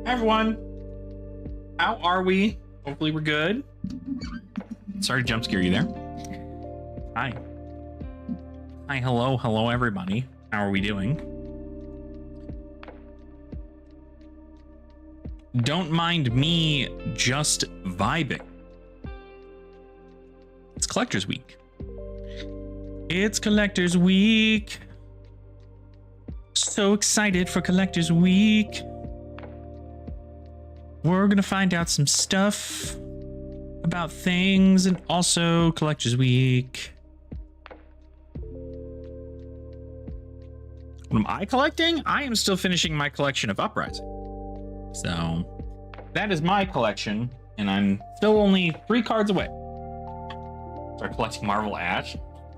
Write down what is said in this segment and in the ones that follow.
Hi everyone. How are we? Hopefully we're good. Sorry to jump scare you there. Hi. Hi, hello everybody. How are we doing? Don't mind me just vibing. It's Collector's Week. It's Collector's Week. So excited for Collector's Week. We're gonna find out some stuff about things and also Collector's Week. What am I collecting? I am still finishing my collection of Uprising. So that is my collection, and I'm still only 3 cards away. Start collecting Marvel Ash.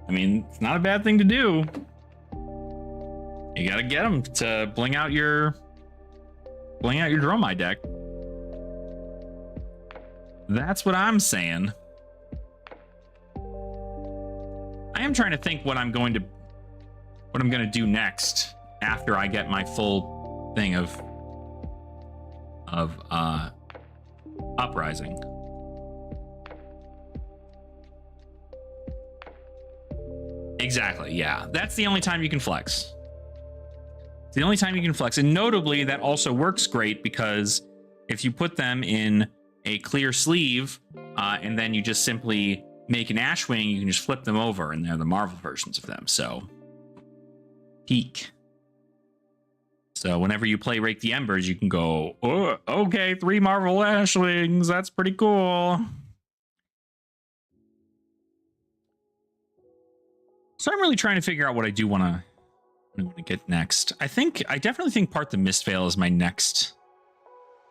I mean, it's not a bad thing to do. You gotta get them to bling out your Dromai deck. That's what I'm saying. I am trying to think what I'm going to do next after I get my full thing of Uprising. Exactly, yeah. That's the only time you can flex. It's the only time you can flex. And notably, that also works great because if you put them in a clear sleeve and then you just simply make an Ashwing, you can just flip them over and they're the Marvel versions of them. So, peak. So whenever you play Rake the Embers, you can go, oh, okay, 3 Marvel Ashwings. That's pretty cool. So I'm really trying to figure out what I do want to get next. I definitely think Part the Mistveil is my next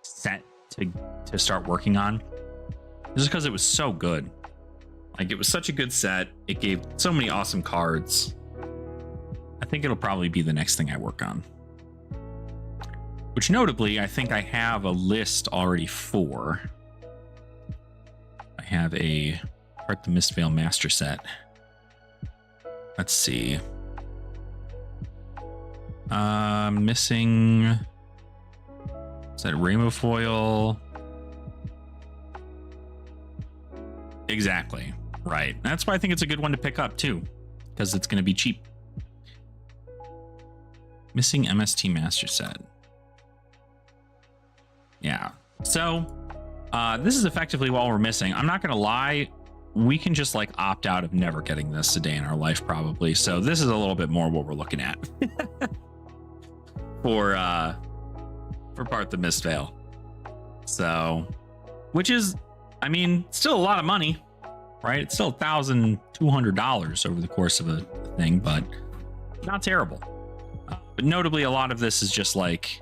set to start working on. Just because it was so good. Like, it was such a good set. It gave so many awesome cards. I think it'll probably be the next thing I work on. Which notably, I think I have a list already for. I have a Part the Mistveil Master Set. Let's see. Missing. Is that Rainbow Foil? Exactly. Right. That's why I think it's a good one to pick up too, because it's going to be cheap. Missing MST Master Set. Yeah. So this is effectively what we're missing. I'm not going to lie. We can just like opt out of never getting this a day in our life probably. So this is a little bit more what we're looking at for Part the Mistveil. So, which is, I mean, still a lot of money, right? It's still $1,200 over the course of a thing, but not terrible. But notably, a lot of this is just like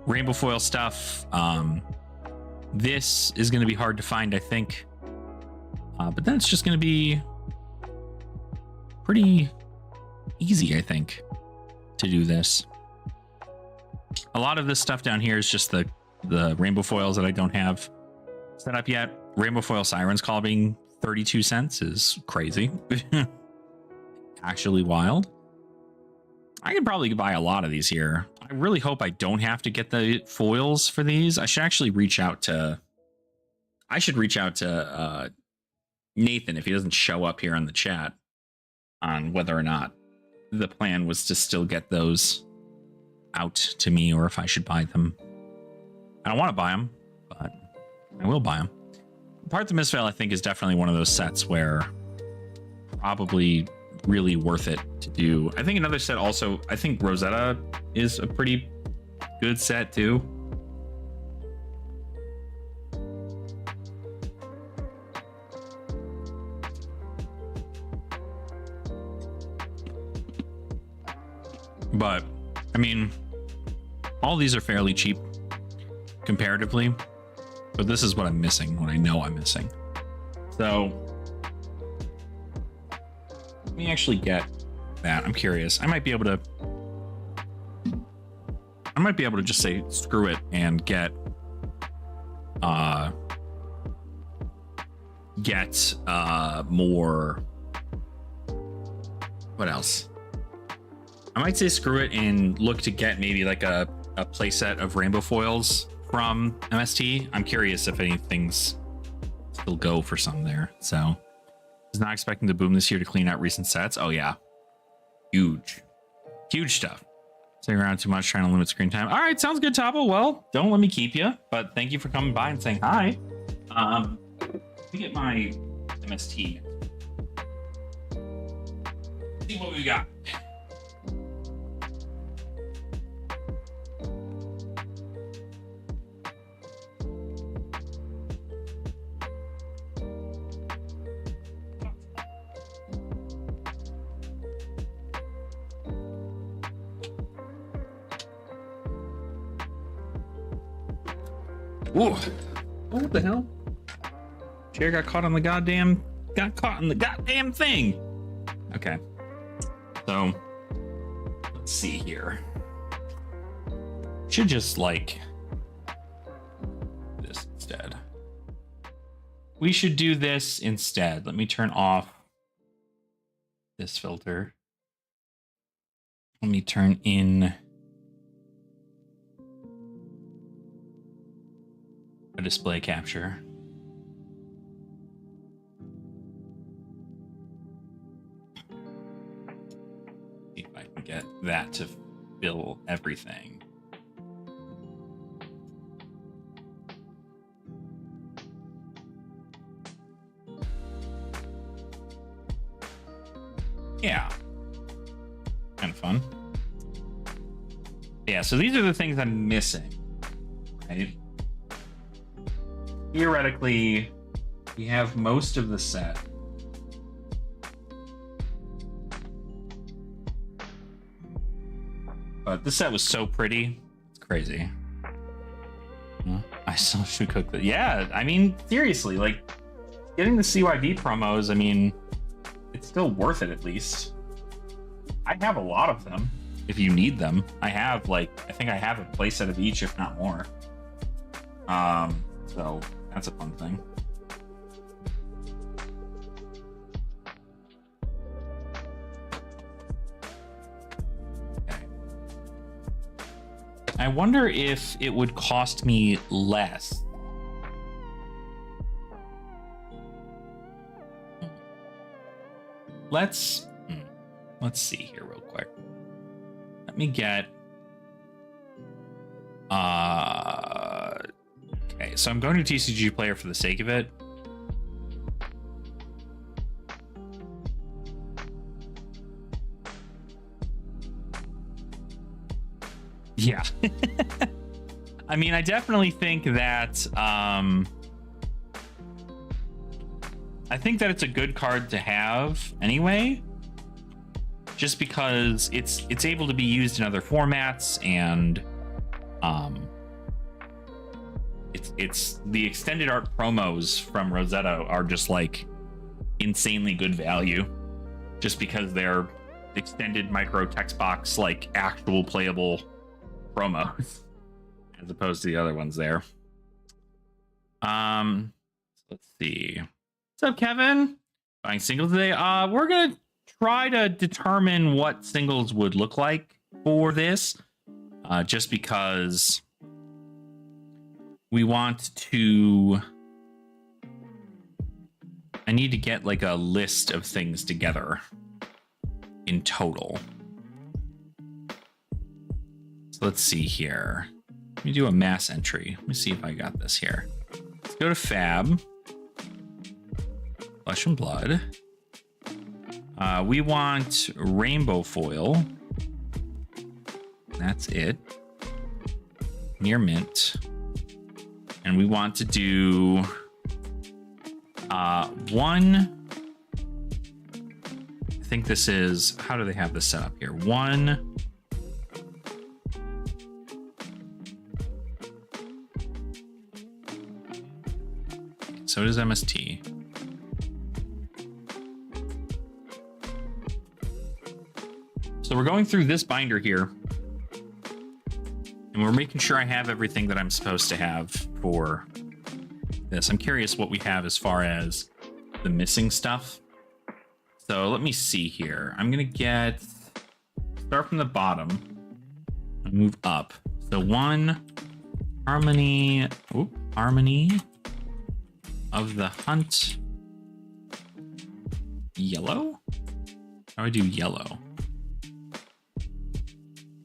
Rainbow Foil stuff. This is going to be hard to find, I think. But then it's just going to be pretty easy, I think, to do this. A lot of this stuff down here is just the Rainbow Foils that I don't have set up yet. Rainbow Foil Siren's Call being 32 cents is crazy. Actually wild. I could probably buy a lot of these here. I really hope I don't have to get the foils for these. I should actually reach out to... Nathan, if he doesn't show up here in the chat, on whether or not the plan was to still get those out to me or if I should buy them. I don't want to buy them, but I will buy them. Part the Mistveil, I think, is definitely one of those sets where probably really worth it to do. I think another set also, I think Rosetta is a pretty good set too. But, I mean, all these are fairly cheap comparatively, but this is what I'm missing, what I know I'm missing. So, let me actually get that. I'm curious. I might be able to just say screw it and get more. What else? I might say screw it and look to get maybe like a playset of Rainbow Foils from MST. I'm curious if anything's still go for some there. So, is not expecting to boom this year to clean out recent sets. Oh yeah, huge stuff. Sitting around too much, trying to limit screen time. All right, sounds good, Topo. Well, don't let me keep you, but thank you for coming by and saying hi. Let me get my MST. See what we got. Ooh, what the hell? Chair got caught in the goddamn thing. Okay, so let's see here. Should just like this instead. We should do this instead. Let me turn off this filter. Let me turn in a display capture. See if I can get that to fill everything. Yeah, kind of fun. Yeah, so these are the things I'm missing, right? Theoretically, we have most of the set. But this set was so pretty. It's crazy. I still should cook that. Yeah, I mean, seriously, like, getting the CYV promos, I mean, it's still worth it at least. I have a lot of them if you need them. I have, like, I think I have a playset of each, if not more. So that's a fun thing. Okay. I wonder if it would cost me less. Let's see here real quick. Let me get okay, so I'm going to TCG player for the sake of it. Yeah. I mean, I definitely think that I think that it's a good card to have anyway, just because it's able to be used in other formats, and it's the extended art promos from Rosetta are just like insanely good value, just because they're extended micro text box, like actual playable promos, as opposed to the other ones there. Let's see. What's up, Kevin? Buying singles today. We're gonna try to determine what singles would look like for this, just because we want to. I need to get like a list of things together in total. So let's see here. Let me do a mass entry. Let me see if I got this here. Let's go to Fab. Flesh and Blood. We want rainbow foil. That's it. Near mint. And we want to do one. I think this is, how do they have this set up here? One. So does MST. So we're going through this binder here, and we're making sure I have everything that I'm supposed to have for this. I'm curious what we have as far as the missing stuff. So let me see here. I'm gonna start from the bottom and move up. So one Harmony of the Hunt. Yellow? How do I do yellow?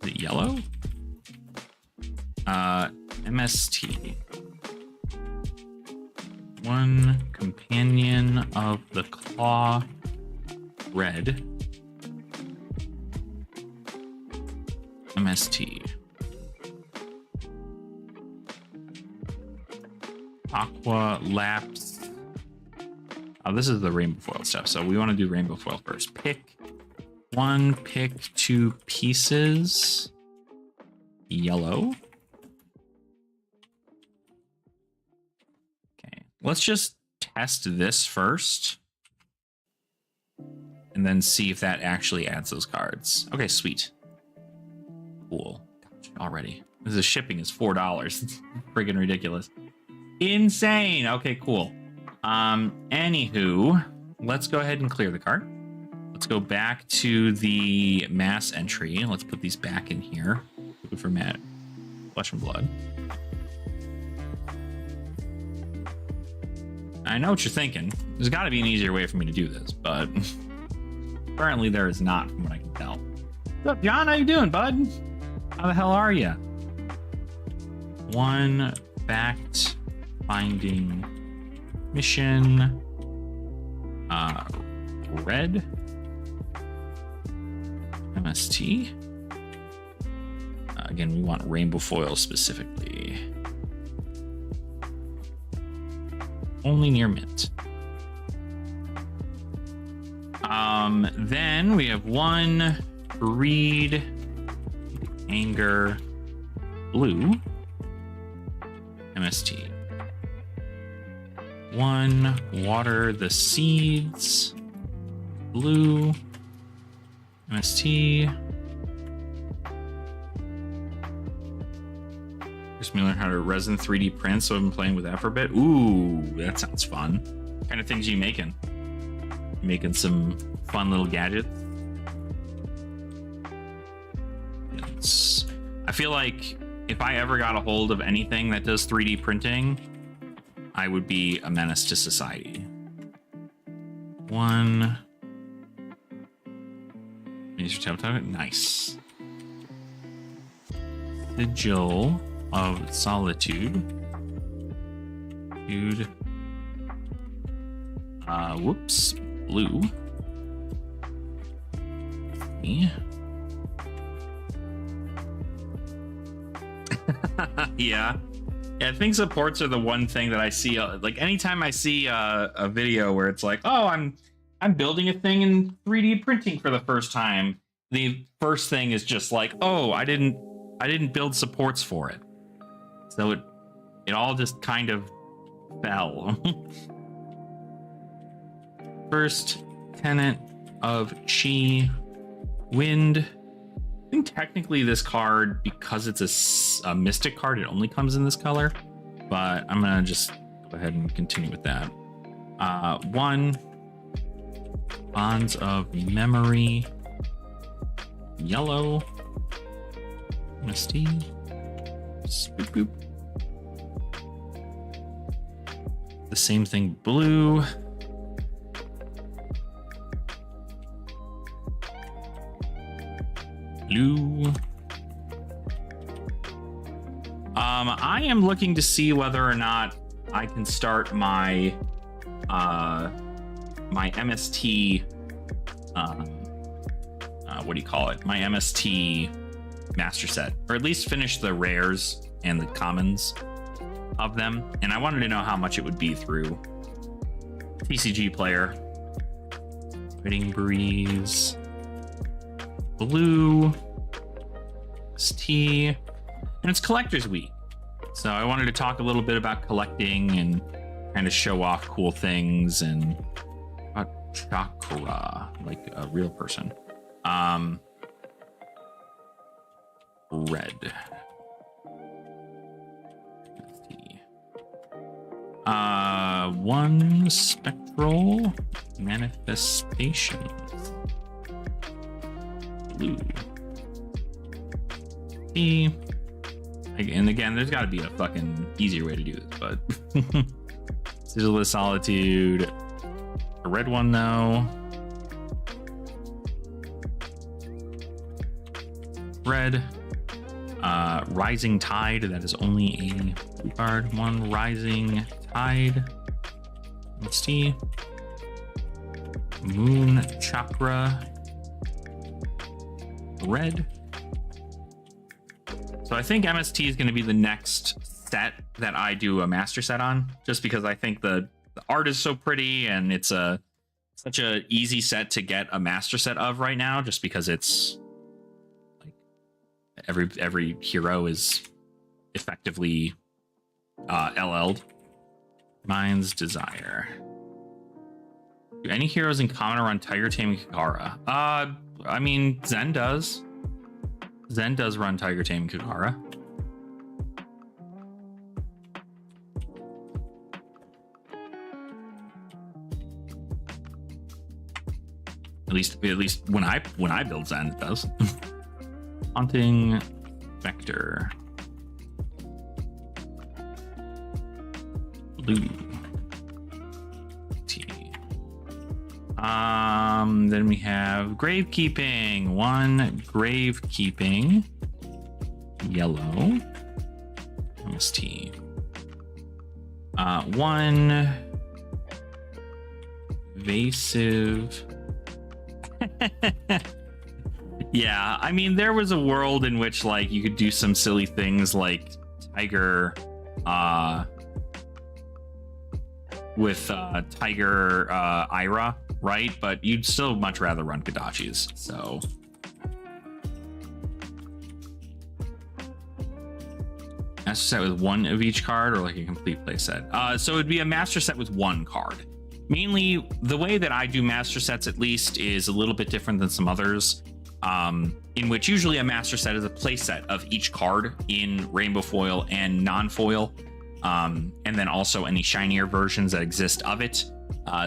Is it yellow? MST. One companion of the claw. Red. MST. Aqua Lapse. Oh, this is the rainbow foil stuff. So we want to do rainbow foil first. Pick 2 pieces. Yellow. Okay. Let's just test this first. And then see if that actually adds those cards. Okay, sweet. Cool. Gosh, already. The shipping is $4. It's friggin' ridiculous. Insane. Okay, cool. Anywho, let's go ahead and clear the cart. Let's go back to the mass entry. Let's put these back in here. Food for Matt. Flesh and Blood. I know what you're thinking. There's got to be an easier way for me to do this, but apparently there is not, from what I can tell. What's up, John? How you doing, bud? How the hell are you? One fact finding mission. Red. MST. Again, we want rainbow foil specifically. Only near mint. Then we have one greed, anger, blue, MST. One water the seeds, blue, MST. Just me learn how to resin 3D print, so I've been playing with that for a bit. Ooh, that sounds fun. What kind of things are you making? You making some fun little gadgets? I feel like if I ever got a hold of anything that does 3D printing, I would be a menace to society. One. Nice. Sigil of Solitude. Dude. Whoops. Blue. Me. Yeah. Yeah, I think supports are the one thing that I see. Like anytime I see a video where it's like, oh, I'm building a thing in 3D printing for the first time. The first thing is just like, oh, I didn't build supports for it. So it all just kind of fell. First tenant of Chi, Wind. I think technically this card, because it's a mystic card, it only comes in this color. But I'm gonna just go ahead and continue with that. One, Bonds of Memory, yellow, MST, boop, boop. The same thing, blue. Blue. I am looking to see whether or not I can start my my MST what do you call it? My MST master set, or at least finish the rares and the commons of them. And I wanted to know how much it would be through TCG Player. Wedding Breeze, blue, ST, and it's Collector's Week. So I wanted to talk a little bit about collecting and kind of show off cool things and about chakra, like a real person. Red. One spectral manifestation. Blue. E. And again, there's got to be a fucking easier way to do this, but Sigil of Solitude, a red one though. Red. Rising Tide, that is only a blue card. One Rising Tide. Let's see. Moon Chakra. Red. So I think MST is going to be the next set that I do a master set on, just because I think the art is so pretty and it's such a easy set to get a master set of right now, just because it's like every hero is effectively LL'd. Mind's Desire. Do any heroes in common run Tiger Taming Kikara? I mean, Zen does. Zen does run Tiger Taming Kikara. At least when I build Zen, it does. Haunting Vector. Blue. T. Then we have Gravekeeping. One Gravekeeping. Yellow. MST. One Evasive. Yeah, I mean, there was a world in which like you could do some silly things like Tiger with Tiger Ira, right? But you'd still much rather run Kodachis. So master set with one of each card, or like a complete play set. So it'd be a master set with one card. Mainly, the way that I do master sets, at least, is a little bit different than some others. In which usually a master set is a play set of each card in rainbow foil and non-foil, and then also any shinier versions that exist of it.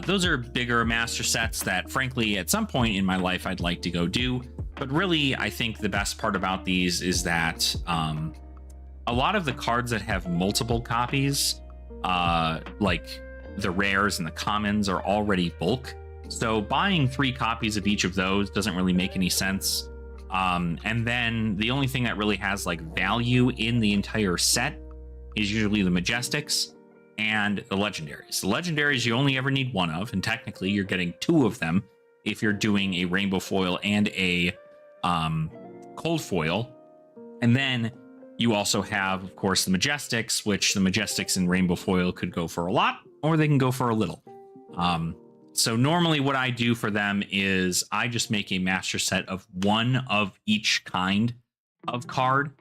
Those are bigger master sets that, frankly, at some point in my life I'd like to go do. But really, I think the best part about these is that a lot of the cards that have multiple copies, like the rares and the commons, are already bulk. So buying 3 copies of each of those doesn't really make any sense. And then the only thing that really has like value in the entire set is usually the Majestics and the Legendaries. The Legendaries you only ever need one of, and technically you're getting 2 of them if you're doing a rainbow foil and a cold foil. And then you also have, of course, the Majestics, which the Majestics in rainbow foil could go for a lot, or they can go for a little. So normally what I do for them is I just make a master set of one of each kind of card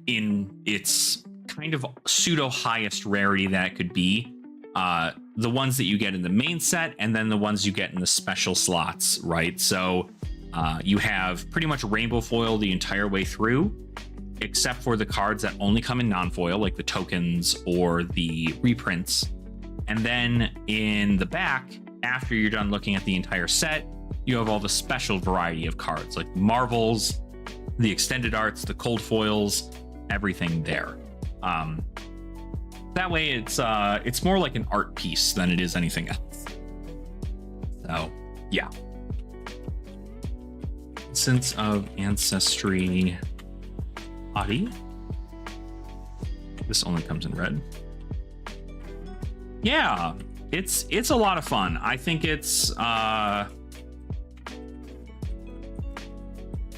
in its kind of pseudo highest rarity that it could be. The ones that you get in the main set, and then the ones you get in the special slots, right? So you have pretty much rainbow foil the entire way through, except for the cards that only come in non-foil, like the tokens or the reprints. And then in the back, after you're done looking at the entire set, you have all the special variety of cards, like Marvels, the extended arts, the cold foils, everything there. That way it's more like an art piece than it is anything else. So yeah. Sense of Ancestry Body. This only comes in red. Yeah, it's a lot of fun. I think it's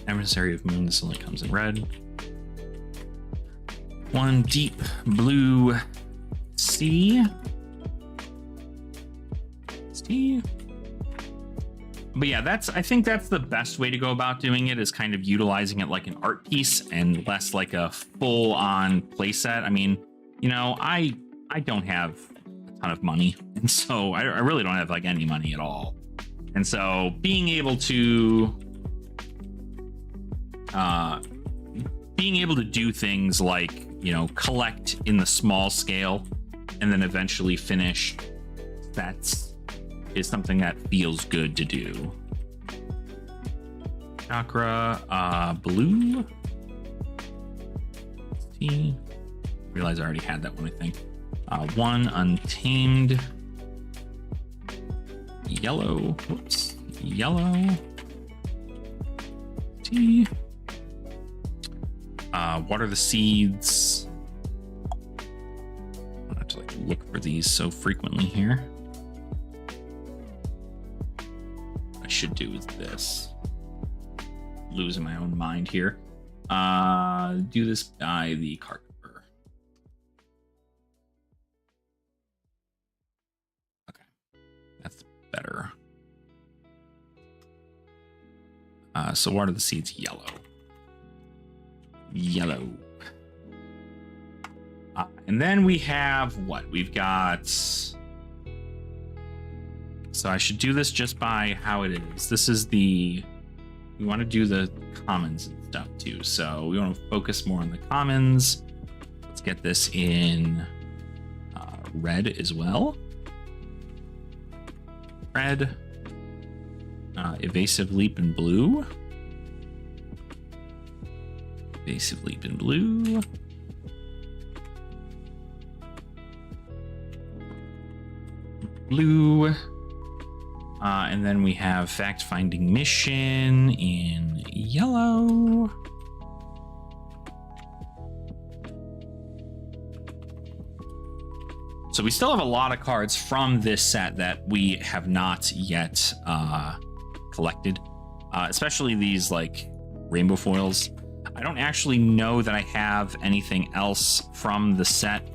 Emissary of Moon. This only comes in red. One Deep Blue Sea. But yeah, I think that's the best way to go about doing it, is kind of utilizing it like an art piece and less like a full-on playset. I mean, you know, I don't have a ton of money, and so I really don't have like any money at all. And so being able to do things like, you know, collect in the small scale and then eventually finish sets is something that feels good to do. Chakra, blue. T. Realize I already had that one, I think. 1 untamed. Yellow. Whoops. Yellow. T. Water the seeds. I don't have to like look for these so frequently here. What I should do is this. Losing my own mind here. Do this by the card number. Okay, that's better. So water the seeds yellow. Yellow. And then we have what? We've got... So I should do this just by how it is. This is the... We want to do the commons and stuff too. So we want to focus more on the commons. Let's get this in red as well. Red. Evasive leap in blue. Evasive leap in blue. Blue. And then we have fact-finding mission in yellow. So we still have a lot of cards from this set that we have not yet collected, especially these like rainbow foils. I don't actually know that I have anything else from the set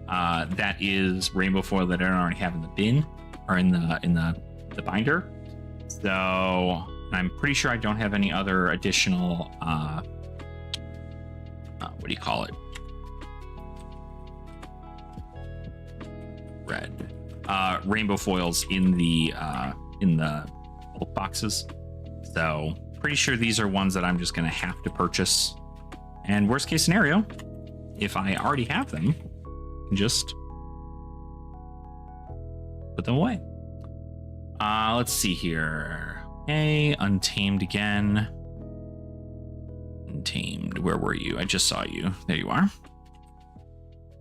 that is rainbow foil that I don't already have in the bin or in the binder. So I'm pretty sure I don't have any other additional what do you call it? Red rainbow foils in the bulk boxes. So pretty sure these are ones that I'm just gonna have to purchase. And worst case scenario, if I already have them, I can just put them away. Let's see here. Okay, untamed again. Untamed, where were you? I just saw you. There you are.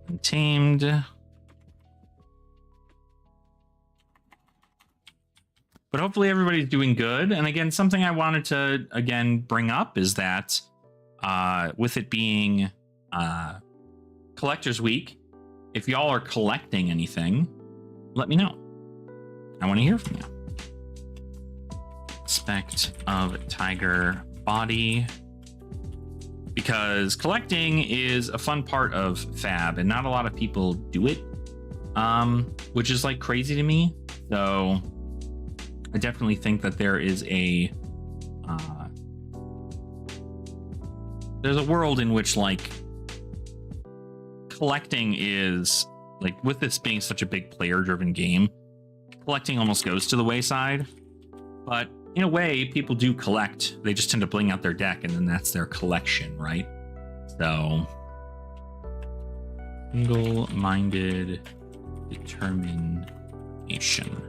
Untamed. But hopefully everybody's doing good. And again, something I wanted to, again, bring up is that with it being Collector's Week, if y'all are collecting anything, let me know. I want to hear from you. Spect of Tiger Body. Because collecting is a fun part of Fab, and not a lot of people do it, which is like crazy to me. So I definitely think that there is there's a world in which like collecting is like, with this being such a big player driven game, collecting almost goes to the wayside. But in a way, people do collect. They just tend to bling out their deck and then that's their collection, right? So single-minded determination.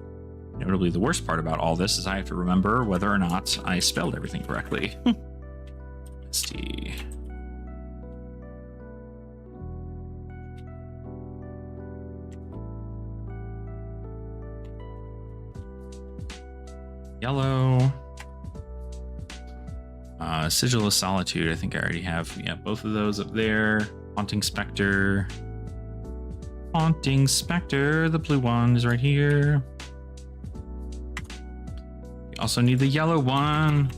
Notably, the worst part about all this is I have to remember whether or not I spelled everything correctly. ST. Yellow. Sigil of Solitude. I think I already have, yeah, both of those up there. Haunting Spectre. Haunting Spectre. The blue one is right here. We also need the yellow one.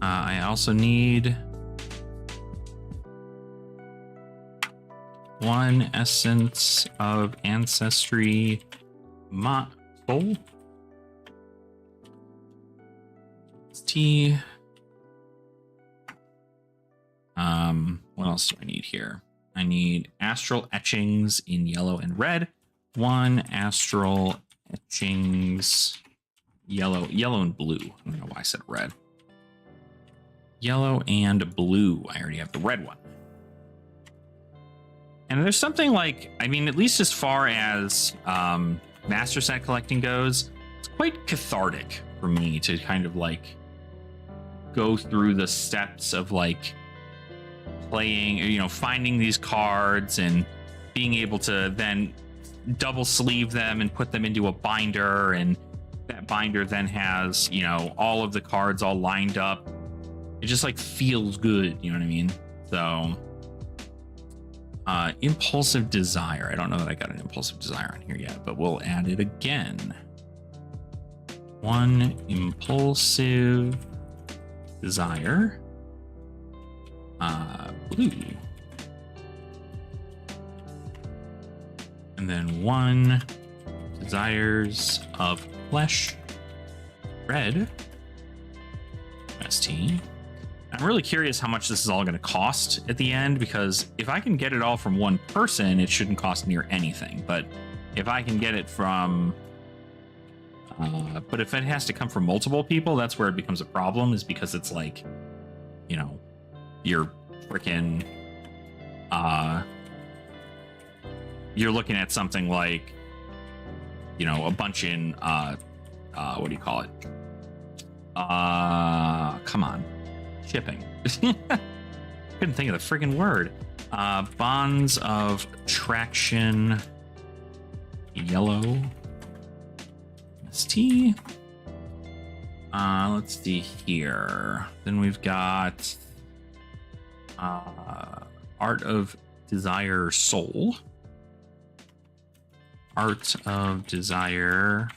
I also need one Essence of Ancestry. Soul. T. What else do I need here? I need Astral Etchings in yellow and red. One Astral Etchings, yellow and blue. I don't know why I said red. Yellow and blue. I already have the red one. And there's something like, I mean, at least as far as master set collecting goes, it's quite cathartic for me to kind of like go through the steps of like playing, you know, finding these cards and being able to then double sleeve them and put them into a binder, and that binder then has, you know, all of the cards all lined up. It just like feels good, you know what I mean? So impulsive desire. I don't know that I got an impulsive desire on here yet, but we'll add it again. One impulsive desire. Blue. And then one desires of flesh. Red. ST. I'm really curious how much this is all going to cost at the end, because if I can get it all from one person, it shouldn't cost near anything. But if I can get it from, but if it has to come from multiple people, that's where it becomes a problem, is because it's like, you know, you're freaking, you're looking at something like, you know, a bunch in, what do you call it? Come on. Shipping. Couldn't think of the freaking word. Bonds of traction. Yellow. ST. Let's see here. Then we've got Art of Desire Soul. Art of Desire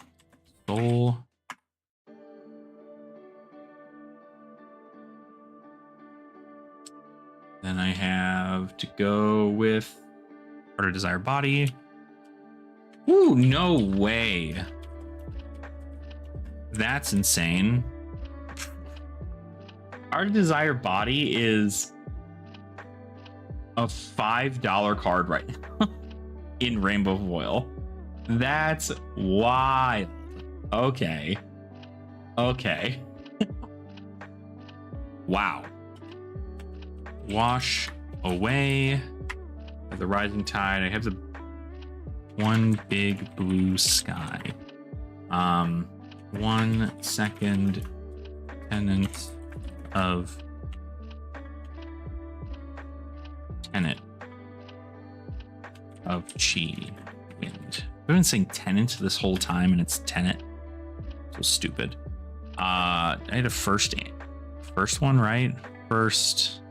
Soul. Then I have to go with Art of Desire Body. Ooh, no way. That's insane. Art of Desire Body is a $5 card right now in Rainbow Foil. That's wild. Okay. Okay. Wow. Wash away the rising tide. I have the one big blue sky. 1 second tenant of chi wind. I've been saying tenant this whole time, and it's tenant. So stupid. I had a first one, right? First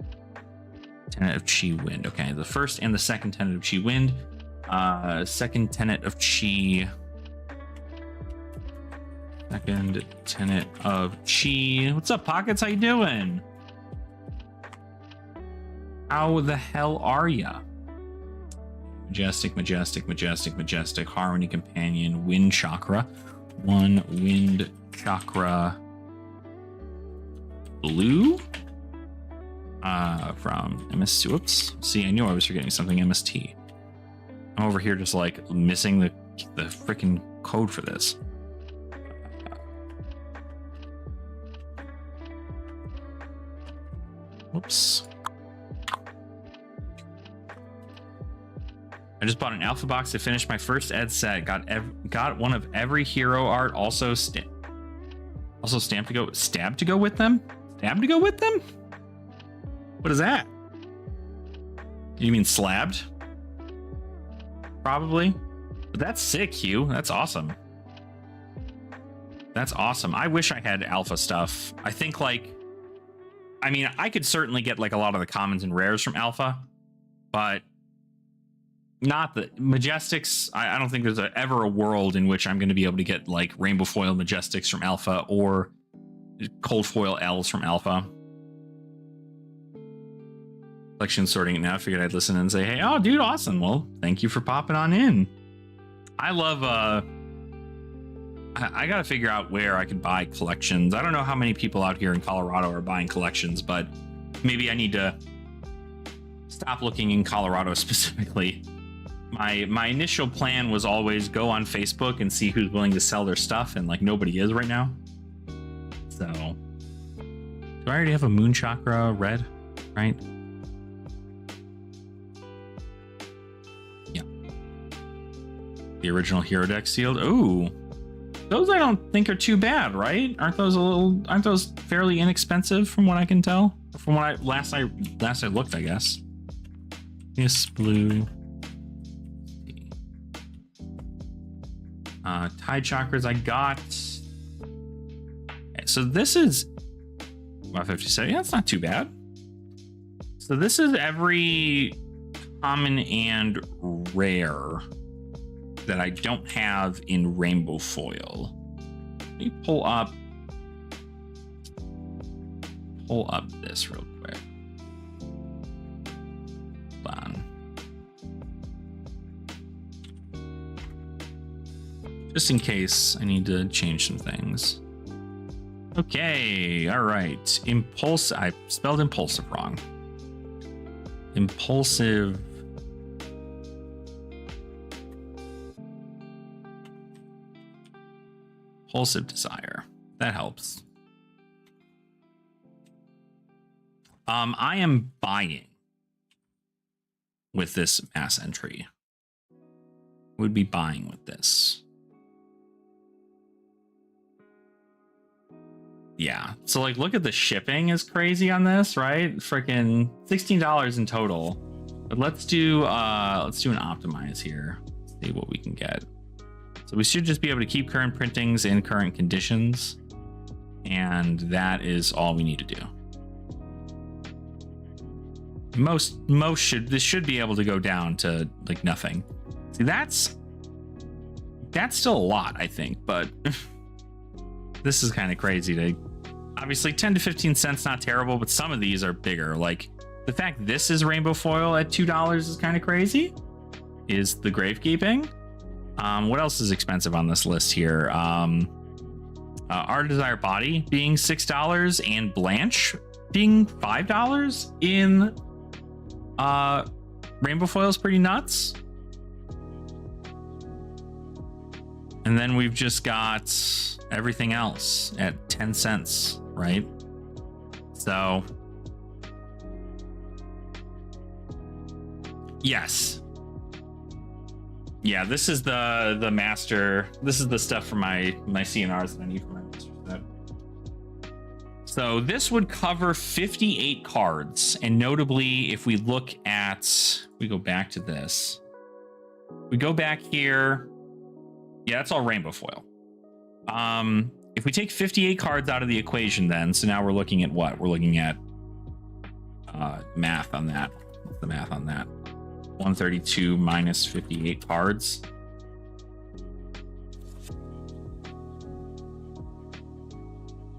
tenet of chi wind. Okay, the first and the second tenet of chi wind. Second tenet of chi. Second tenet of chi. What's up, Pockets? How you doing? How the hell are ya? Majestic, majestic, majestic, majestic. Harmony companion. Wind chakra. One wind chakra. Blue. From MS. Whoops. See, I knew I was forgetting something. MST. I'm over here just like missing the freaking code for this. Whoops. I just bought an alpha box to finish my first ed set. Got one of every hero art. Also stamped to go. Stab to go with them. Stab to go with them. What is that? You mean slabbed? Probably. But that's sick, Hugh. That's awesome. That's awesome. I wish I had alpha stuff. I think like, I mean, I could certainly get like a lot of the commons and rares from alpha, but not the majestics. I don't think there's ever a world in which I'm going to be able to get like rainbow foil majestics from alpha or cold foil L's from alpha. Collection sorting it now. I figured I'd listen and say, hey, oh, dude, awesome. Well, thank you for popping on in. I love, I got to figure out where I could buy collections. I don't know how many people out here in Colorado are buying collections, but maybe I need to stop looking in Colorado specifically. My initial plan was always go on Facebook and see who's willing to sell their stuff, and like nobody is right now. So, do I already have a moon chakra red, right? The original hero deck sealed. Ooh, those I don't think are too bad, right? Aren't those fairly inexpensive from what I can tell? from what I last I looked, I guess. Yes, blue. Tide chakras I got. Okay, so this is 157. Yeah, that's not too bad. So this is every common and rare that I don't have in rainbow foil. Let me pull up this real quick. Hold on. Just in case I need to change some things. Okay, all right. Impulse. I spelled impulsive wrong. Impulsive. Impulsive desire. That helps. I am buying with this mass entry. Would be buying with this. Yeah. So like, look at the shipping is crazy on this, right? Freaking $16 in total. But let's do an optimize here. Let's see what we can get. So we should just be able to keep current printings in current conditions. And that is all we need to do. This should be able to go down to like nothing. See, that's still a lot, I think, but this is kind of crazy to obviously 10 to 15 cents, not terrible, but some of these are bigger. Like the fact this is rainbow foil at $2 is kind of crazy. Is the gravekeeping. What else is expensive on this list here? Our Desire Body being $6 and Blanche being $5 in rainbow foil is pretty nuts. And then we've just got everything else at 10 cents, right? So yes. Yeah, this is the master. This is the stuff for my CNRs that I need for my master set. So this would cover 58 cards. And notably, if we look at, we go back to this. We go back here. Yeah, that's all rainbow foil. If we take 58 cards out of the equation then, so now we're looking at what? We're looking at math on that. What's the math on that? 132 minus 58 cards.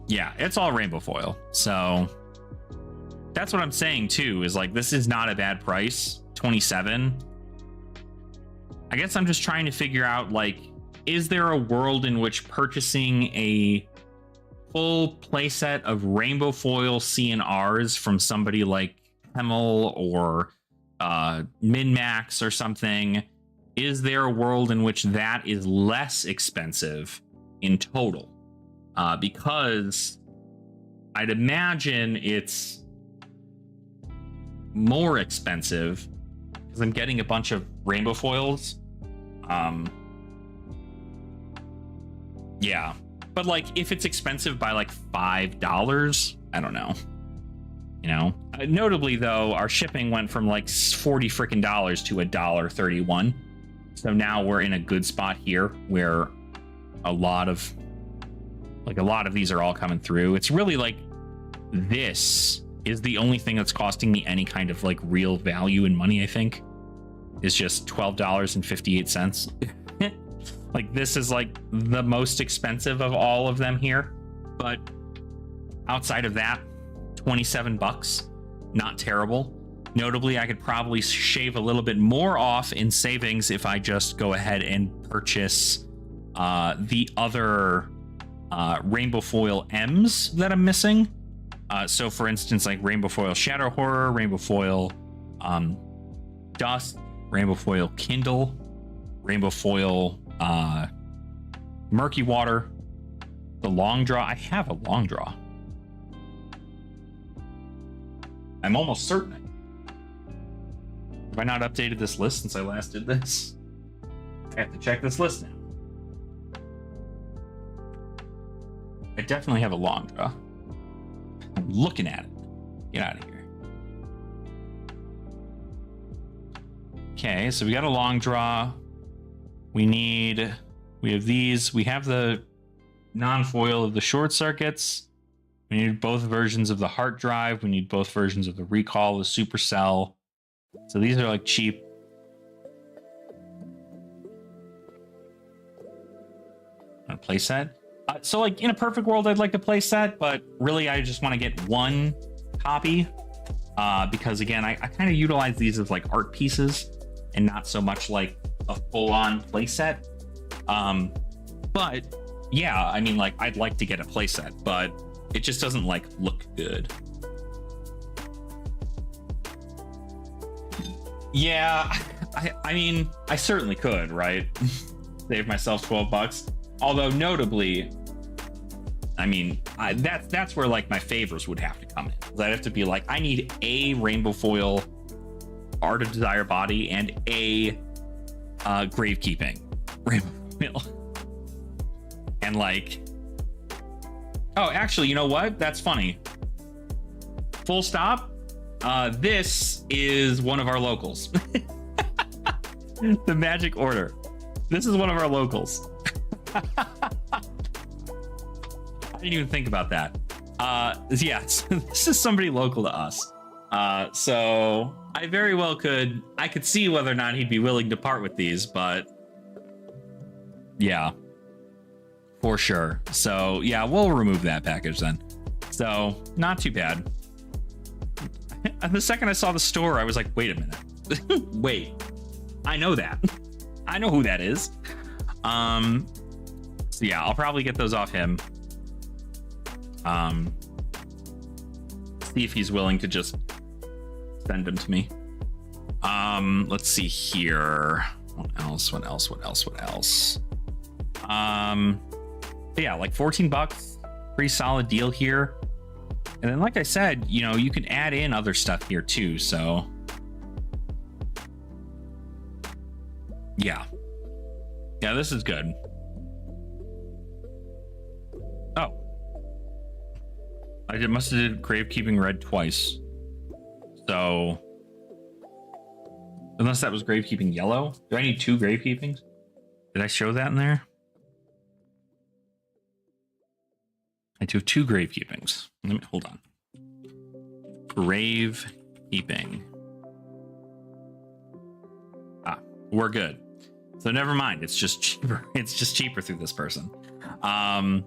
Yeah, it's all rainbow foil. So that's what I'm saying too, is like, this is not a bad price. 27. I guess I'm just trying to figure out, like, is there a world in which purchasing a full playset of rainbow foil CNRs from somebody like Hemel or MinMax or something, is there a world in which that is less expensive in total? Because I'd imagine it's more expensive because I'm getting a bunch of rainbow foils. Yeah, but like if it's expensive by like $5, I don't know. You know, notably though, our shipping went from like $40 freaking to $1.31. So now we're in a good spot here where a lot of these are all coming through. It's really like this is the only thing that's costing me any kind of like real value in money, I think, is just $12.58. Like this is like the most expensive of all of them here. But outside of that, $27, not terrible. Notably, I could probably shave a little bit more off in savings if I just go ahead and purchase the other rainbow foil M's that I'm missing. So for instance, like rainbow foil Shadow Horror, rainbow foil Dust, rainbow foil Kindle, rainbow foil Murky Water, the long draw. I have a long draw. I'm almost certain. Have I not updated this list since I last did this? I have to check this list now. I definitely have a long draw. I'm looking at it. Get out of here. Okay, so we got a long draw. We have these. We have the non-foil of the short circuits. We need both versions of the heart drive. We need both versions of the recall, the supercell. So these are like cheap. A playset. So like in a perfect world, I'd like to play set, but really I just want to get one copy because again, I kind of utilize these as like art pieces and not so much like a full-on playset. But yeah, I mean, like I'd like to get a playset, but it just doesn't like look good. Yeah, I mean, I certainly could, right? Save myself $12. Although notably, I mean, that's where like my favors would have to come in. I'd have to be like, I need a rainbow foil Art of Desire body and a gravekeeping rainbow foil. And like, oh, actually, you know what? That's funny. Full stop. This is one of our locals. The Magic Order. This is one of our locals. I didn't even think about that. Yeah, this is somebody local to us. So I very well could see whether or not he'd be willing to part with these, but yeah, for sure. So yeah, we'll remove that package then. So not too bad. The second I saw the store, I was like, wait a minute. Wait, I know that. I know who that is. So yeah, I'll probably get those off him. See if he's willing to just send them to me. Let's see here. What else? Yeah, like $14. Pretty solid deal here. And then, like I said, you know, you can add in other stuff here too. So yeah, this is good. Oh, I must have did Gravekeeping Red twice. So unless that was Gravekeeping Yellow, do I need 2 Gravekeepings? Did I show that in there? I do have 2 Gravekeepings. Let me hold on. Gravekeeping. We're good. So never mind. It's just cheaper. It's just cheaper through this person. I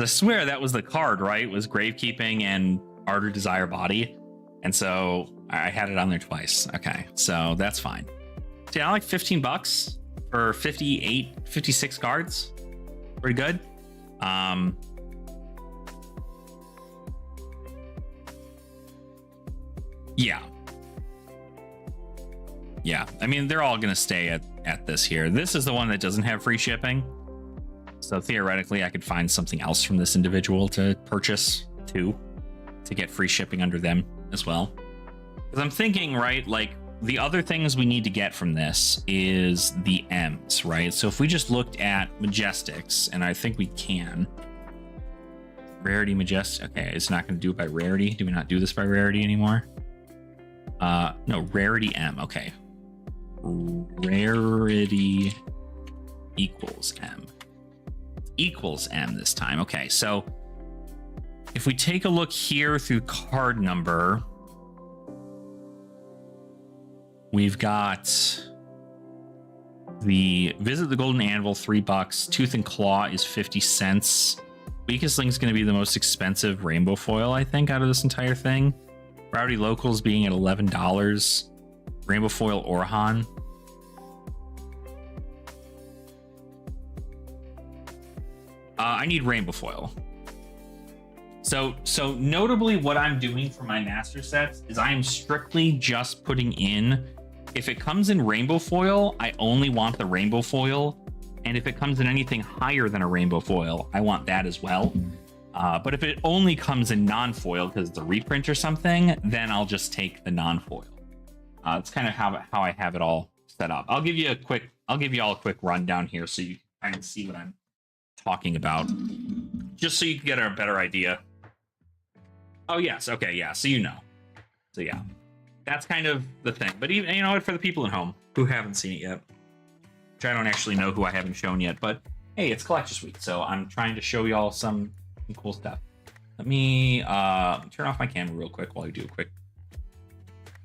swear that was the card, right? It was Gravekeeping and Art of Desire body. And so I had it on there twice. Okay, so that's fine. So yeah, I like $15 for 56 cards. Pretty good. Yeah. I mean, they're all going to stay at this here. This is the one that doesn't have free shipping. So theoretically, I could find something else from this individual to purchase too, to get free shipping under them as well. Because I'm thinking, right, like the other things we need to get from this is the M's, right? So if we just looked at Majestics, and I think we can. Rarity Majestic. Okay, it's not going to do it by rarity. Do we not do this by rarity anymore? No, rarity M. Okay. Rarity equals M. Equals M this time. Okay, so if we take a look here through card number, we've got the Visit the Golden Anvil, $3. Tooth and Claw is 50 cents. Weakest Link is going to be the most expensive rainbow foil, I think, out of this entire thing. Rowdy Locals being at $11. Rainbow foil Orhan. I need rainbow foil. So notably what I'm doing for my master sets is I am strictly just putting in, if it comes in rainbow foil, I only want the rainbow foil. And if it comes in anything higher than a rainbow foil, I want that as well. But if it only comes in non-foil because it's a reprint or something, then I'll just take the non-foil. It's kind of how I have it all set up. I'll give you all a quick rundown here so you can kind of see what I'm talking about, just so you can get a better idea. Oh yes, okay, yeah. So you know, So yeah, that's kind of the thing. But even, you know what, for the people at home who haven't seen it yet, which I don't actually know who I haven't shown yet, but hey, it's Collector's Week, so I'm trying to show y'all some cool stuff. Let me turn off my camera real quick while I do a quick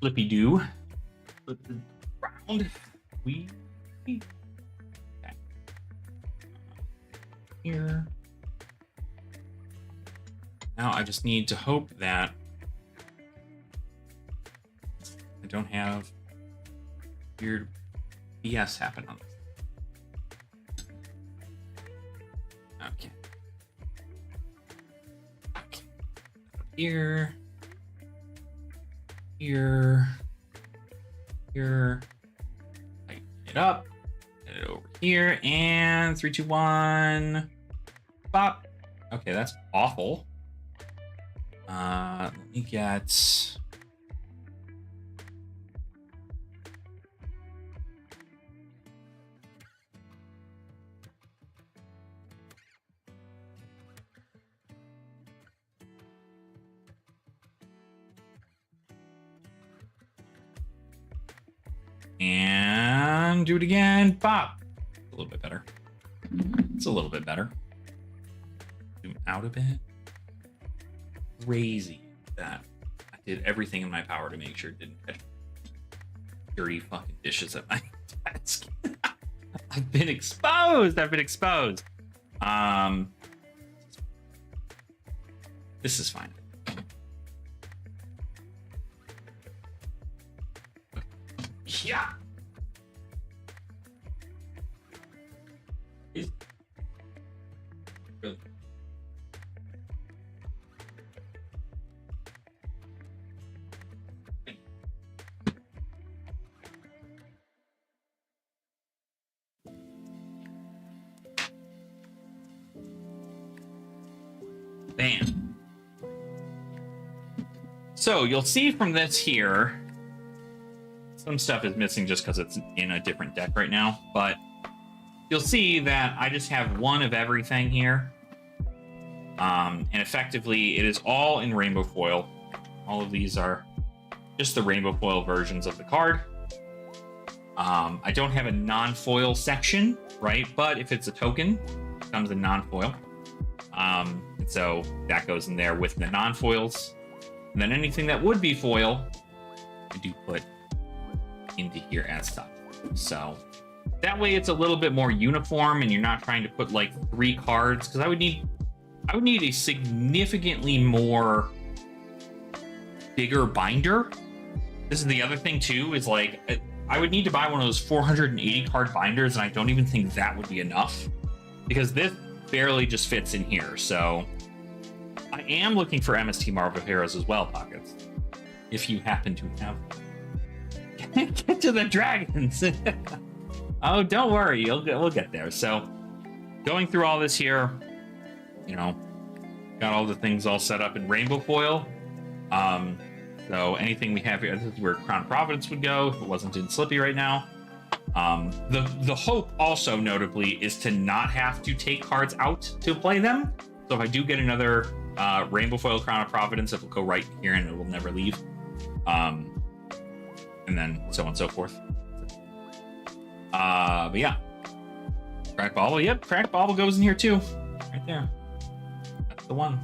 flippy do. Flip it around. Okay. Here. Now I just need to hope that I don't have weird BS happen on this. Okay. Here. Tighten it up. Get it over here. And 3, 2, 1. Pop. Okay, that's awful. Let me get... And do it again. Pop. A little bit better. It's a little bit better. Zoom out a bit. Crazy that I did everything in my power to make sure it didn't catch dirty fucking dishes at my desk. I've been exposed. This is fine. Yeah. Really? Bam. So you'll see from this here, some stuff is missing just because it's in a different deck right now, but you'll see that I just have one of everything here. And effectively, it is all in rainbow foil. All of these are just the rainbow foil versions of the card. I don't have a non-foil section, right? But if it's a token, it comes in non-foil. And so that goes in there with the non-foils. And then anything that would be foil, I do put into here as stuff. So that way it's a little bit more uniform and you're not trying to put like 3 cards, because I would need a significantly more bigger binder. This is the other thing too, is like I would need to buy one of those 480 card binders, and I don't even think that would be enough because this barely just fits in here. So I am looking for MST Marvel Heroes as well, Pockets, if you happen to have them. Get to the dragons. Oh, don't worry, we'll get there. So going through all this here, you know, got all the things all set up in rainbow foil. So anything we have here, this is where Crown Providence would go if it wasn't in Slippy right now. The hope also notably is to not have to take cards out to play them. So if I do get another rainbow foil Crown of Providence, it will go right here and it will never leave. And then so on and so forth. But yeah. Crack Bauble. Yep, Crack Bauble goes in here too. Right there. That's the one.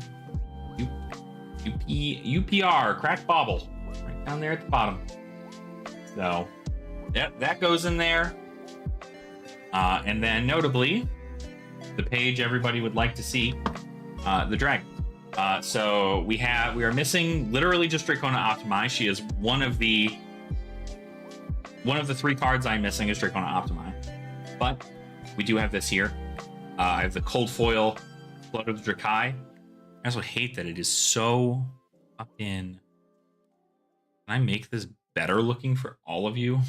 UPR, Crack Bauble. Right down there at the bottom. So, yep, that goes in there. And then notably, the page everybody would like to see, the dragon. So we are missing literally just Dracona Optimi. She is one of the 3 cards I'm missing is Dracona Optimi. But we do have this here. I have the Cold Foil Blood of the Drakai. I also hate that it is so up in. Can I make this better looking for all of you?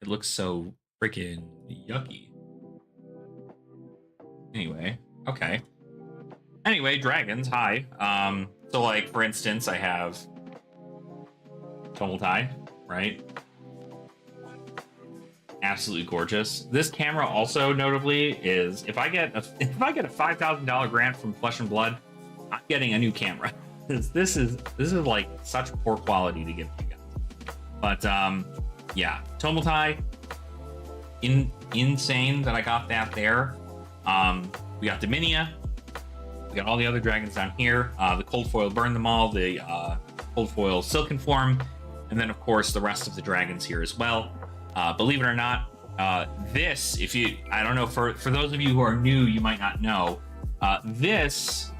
It looks so freaking yucky. Anyway, okay. Anyway, dragons, hi. So like, for instance, I have Tumultai, right? Absolutely gorgeous. This camera also notably is, if I get a $5,000 grant from Flesh and Blood, I'm getting a new camera. this is like such poor quality to give to you guys. But yeah, Tomotai, insane that I got that there. We got Dominia. We got all the other dragons down here. The cold foil Burn Them All, the cold foil Silken Form, and then of course the rest of the dragons here as well. Believe it or not, this, I don't know, for those of you who are new, you might not know, this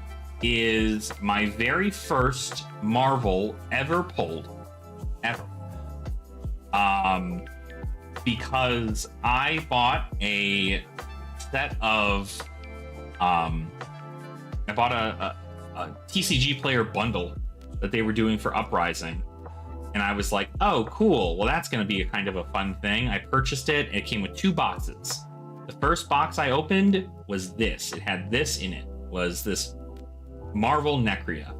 is my very first Marvel ever pulled, ever. Because I bought a set of, I bought a TCG player bundle that they were doing for Uprising. And I was like, oh, cool. Well, that's going to be a kind of a fun thing. I purchased it. It came with 2 boxes. The first box I opened was this. It had this in it. Was this Marvel Necria.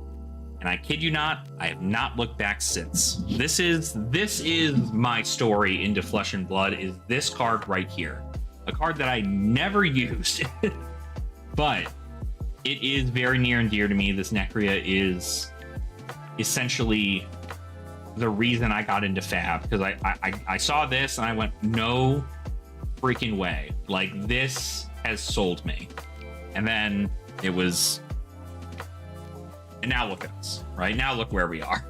And I kid you not, I have not looked back since. This is my story into Flesh and Blood, is this card right here. A card that I never used. But it is very near and dear to me. This Necria is essentially the reason I got into Fab, because I saw this and I went, no freaking way. Like, this has sold me. And then it was, and now look at us, right? Now look where we are.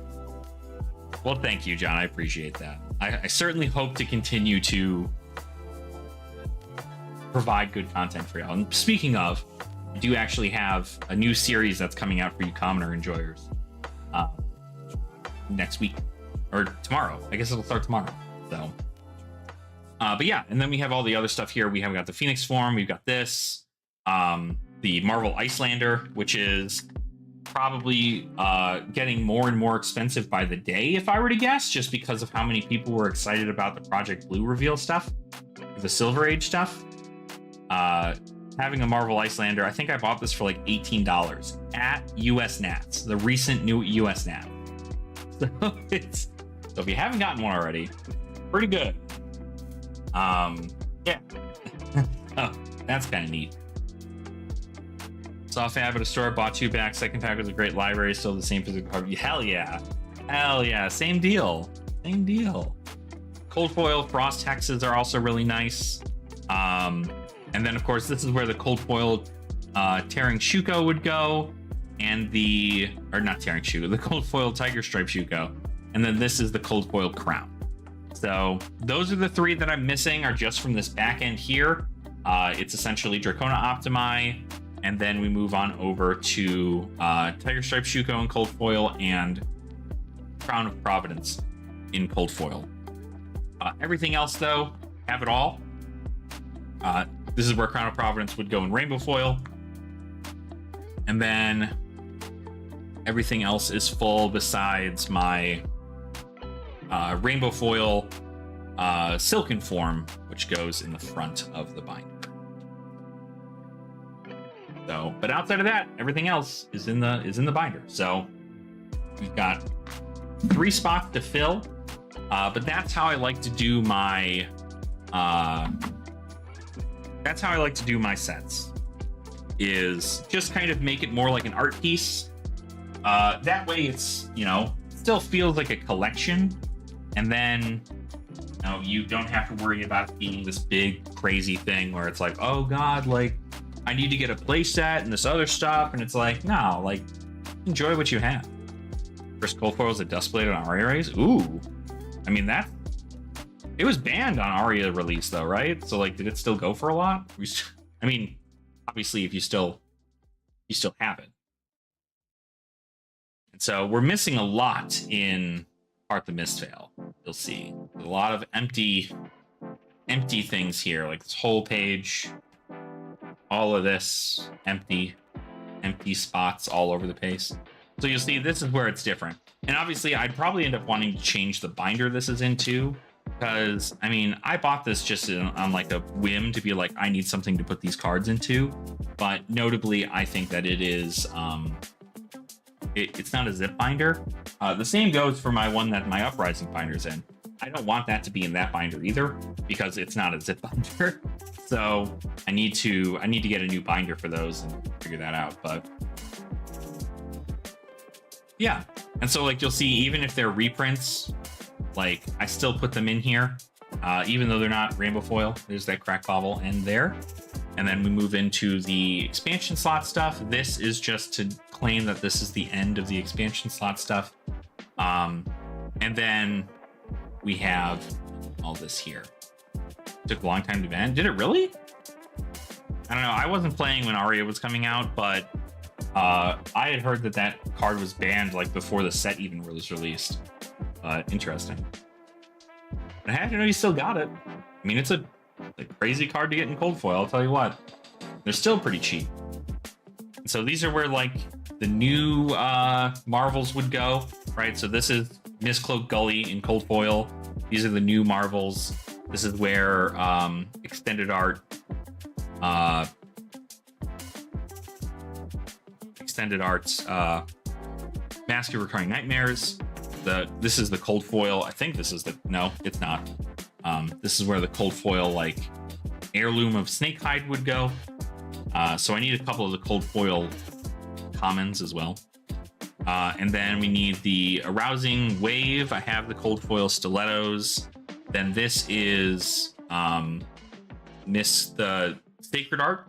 Well, thank you, John. I appreciate that. I certainly hope to continue to provide good content for y'all. And speaking of, I do actually have a new series that's coming out for you commoner enjoyers next week. Or tomorrow. I guess it'll start tomorrow. So, but yeah, and then we have all the other stuff here. We have got the Phoenix Form. We've got this, the Marvel Icelander, which is probably getting more and more expensive by the day, if I were to guess, just because of how many people were excited about the Project Blue reveal stuff, the Silver Age stuff. Having a Marvel Icelander, I think I bought this for like $18 at US Nats, the recent new US Nat. So if you haven't gotten one already, pretty good. Yeah. Oh, that's kind of neat. Saw Fab at a store, bought 2 packs. Second pack was a great library, still the same physical card. Hell yeah. Hell yeah. Same deal. Same deal. Cold foil Frost Hexes are also really nice. And then, of course, this is where the cold foil Tearing Shuko would go. And the cold foil Tiger Stripe Shuko. And then this is the cold foil Crown. So those are the 3 that I'm missing, are just from this back end here. It's essentially Dracona Optimi, and then we move on over to Tiger Stripe Shuko in cold foil and Crown of Providence in cold foil. Everything else, though, have it all. This is where Crown of Providence would go in rainbow foil. And then everything else is full besides my rainbow foil Silken Form, which goes in the front of the binder. So, but outside of that, everything else is in the binder. So we've got 3 spots to fill, but that's how I like to do my sets. Is just kind of make it more like an art piece. That way it's, still feels like a collection. And then, you don't have to worry about it being this big, crazy thing where it's like, oh God, like, I need to get a play set and this other stuff. And it's like, no, like, enjoy what you have. First cold foils at Duskblade on Aria race. Ooh. I mean, it was banned on Aria release though, right? So like, did it still go for a lot? I mean, obviously if you still have it. And so we're missing a lot in Part the Mistveil. You'll see a lot of empty things here, like this whole page, all of this empty spots all over the page. So you'll see this is where it's different. And obviously I'd probably end up wanting to change the binder this is into, because I mean, I bought this just on like a whim to be like, I need something to put these cards into. But notably, I think that it is it's not a zip binder. The same goes for my one that my Uprising binder's in. I don't want that to be in that binder either, because it's not a zip binder. So I need to get a new binder for those and figure that out. But Yeah. And so like you'll see, even if they're reprints, like I still put them in here, even though they're not rainbow foil. There's that crack bobble and there. And then we move into the expansion slot stuff. This is just to claim that this is the end of the expansion slot stuff. And then we have all this here. Took a long time to ban. Did it really? I don't know. I wasn't playing when Aria was coming out, but I had heard that that card was banned like before the set even was released. Interesting. But I had to know you still got it. I mean, it's a crazy card to get in cold foil, I'll tell you what. They're still pretty cheap. So these are where like the new Marvels would go, right? So this is Mistcloak Gully in cold foil. These are the new Marvels. This is where extended arts Mask of Recurring Nightmares. This is the cold foil. I think this is the, no, it's not. This is where the cold foil like heirloom of Snakehide would go. So I need a couple of the cold foil commons as well. And then we need the Arousing Wave. I have the cold foil stilettos. Then this is the Sacred Art,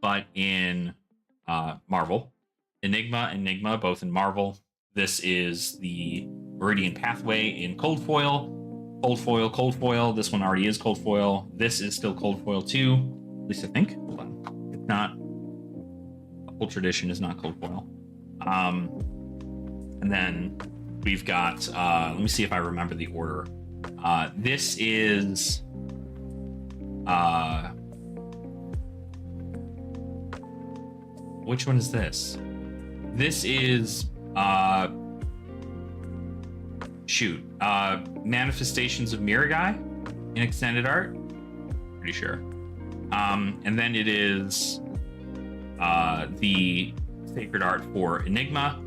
but in Marvel. Enigma, both in Marvel. This is the Meridian Pathway in cold foil. Cold foil. This one already is cold foil. This is still cold foil too. At least I think. Hold on. It's not. Ultra Edition is not cold foil. And then we've got, let me see if I remember the order. This is, which one is this? This is, Manifestations of Miragai in extended art. Pretty sure. And then it is the Sacred Art for Enigma.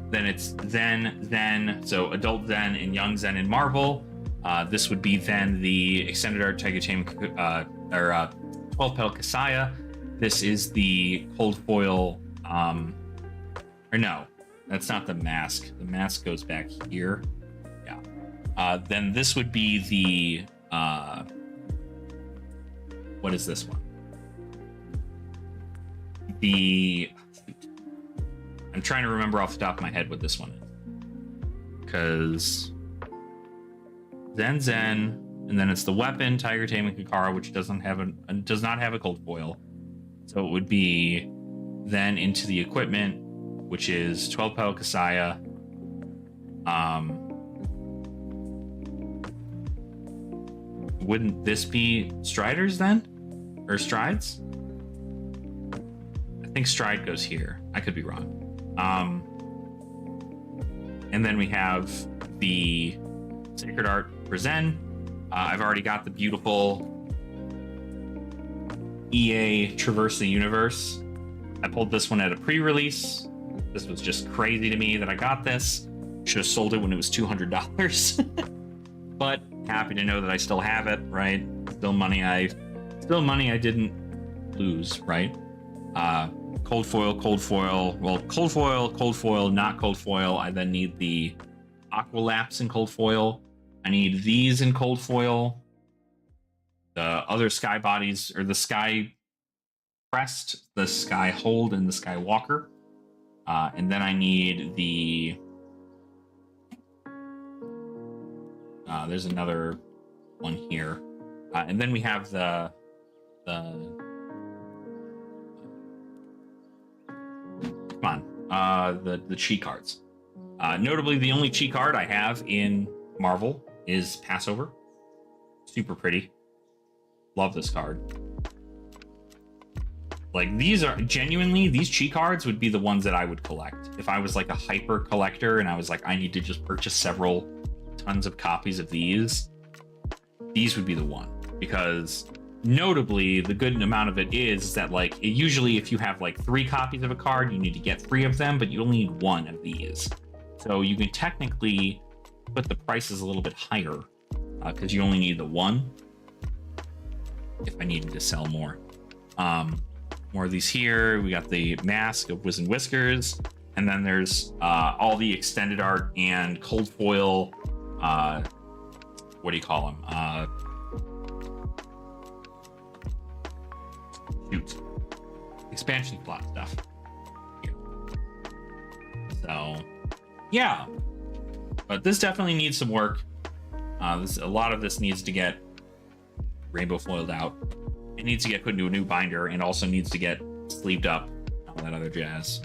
Then it's Zen, so Adult Zen and Young Zen in Marvel. This would be then the extended art Tiger Chain, 12 Petal Kasaya. This is the cold foil, or no, that's not the mask. The mask goes back here. Yeah. Then this would be the, what is this one? I'm trying to remember off the top of my head what this one is. Because Zen, and then it's the weapon, Tiger Taming Kakara, which does not have a cold foil. So it would be then into the equipment, which is 12 Petal Kasaya. Wouldn't this be Striders then? Or Strides? I think Stride goes here. I could be wrong. And then we have the Sacred Art for Zen. I've already got the beautiful EA Traverse the Universe. I pulled this one at a pre-release. This was just crazy to me that I got this. Should have sold it when it was $200. But happy to know that I still have it, right? Still money I didn't lose, right? Cold foil. Well, cold foil, not cold foil. I then need the Aqualapse in cold foil. I need these in cold foil. The other Sky Bodies, or the Sky Crest, the Sky Hold, and the Sky Walker. And then I need the... there's another one here. And then we have the cheat cards. Notably, the only cheat card I have in Marvel is Passover. Super pretty. Love this card. Like, these cheat cards would be the ones that I would collect. If I was like a hyper collector and I was like, I need to just purchase tons of copies of these would be the one. Because notably, the good amount of it is that, like, usually if you have like 3 copies of a card, you need to get 3 of them, but you only need 1 of these. So you can technically put the prices a little bit higher because you only need the 1 if I needed to sell more. More of these here. We got the Mask of Wiz and Whiskers, And then there's all the extended art and cold foil, what do you call them? Shoot. Expansion plot stuff. Here. So, yeah. But this definitely needs some work. A lot of this needs to get rainbow foiled out. It needs to get put into a new binder and also needs to get sleeved up, all that other jazz.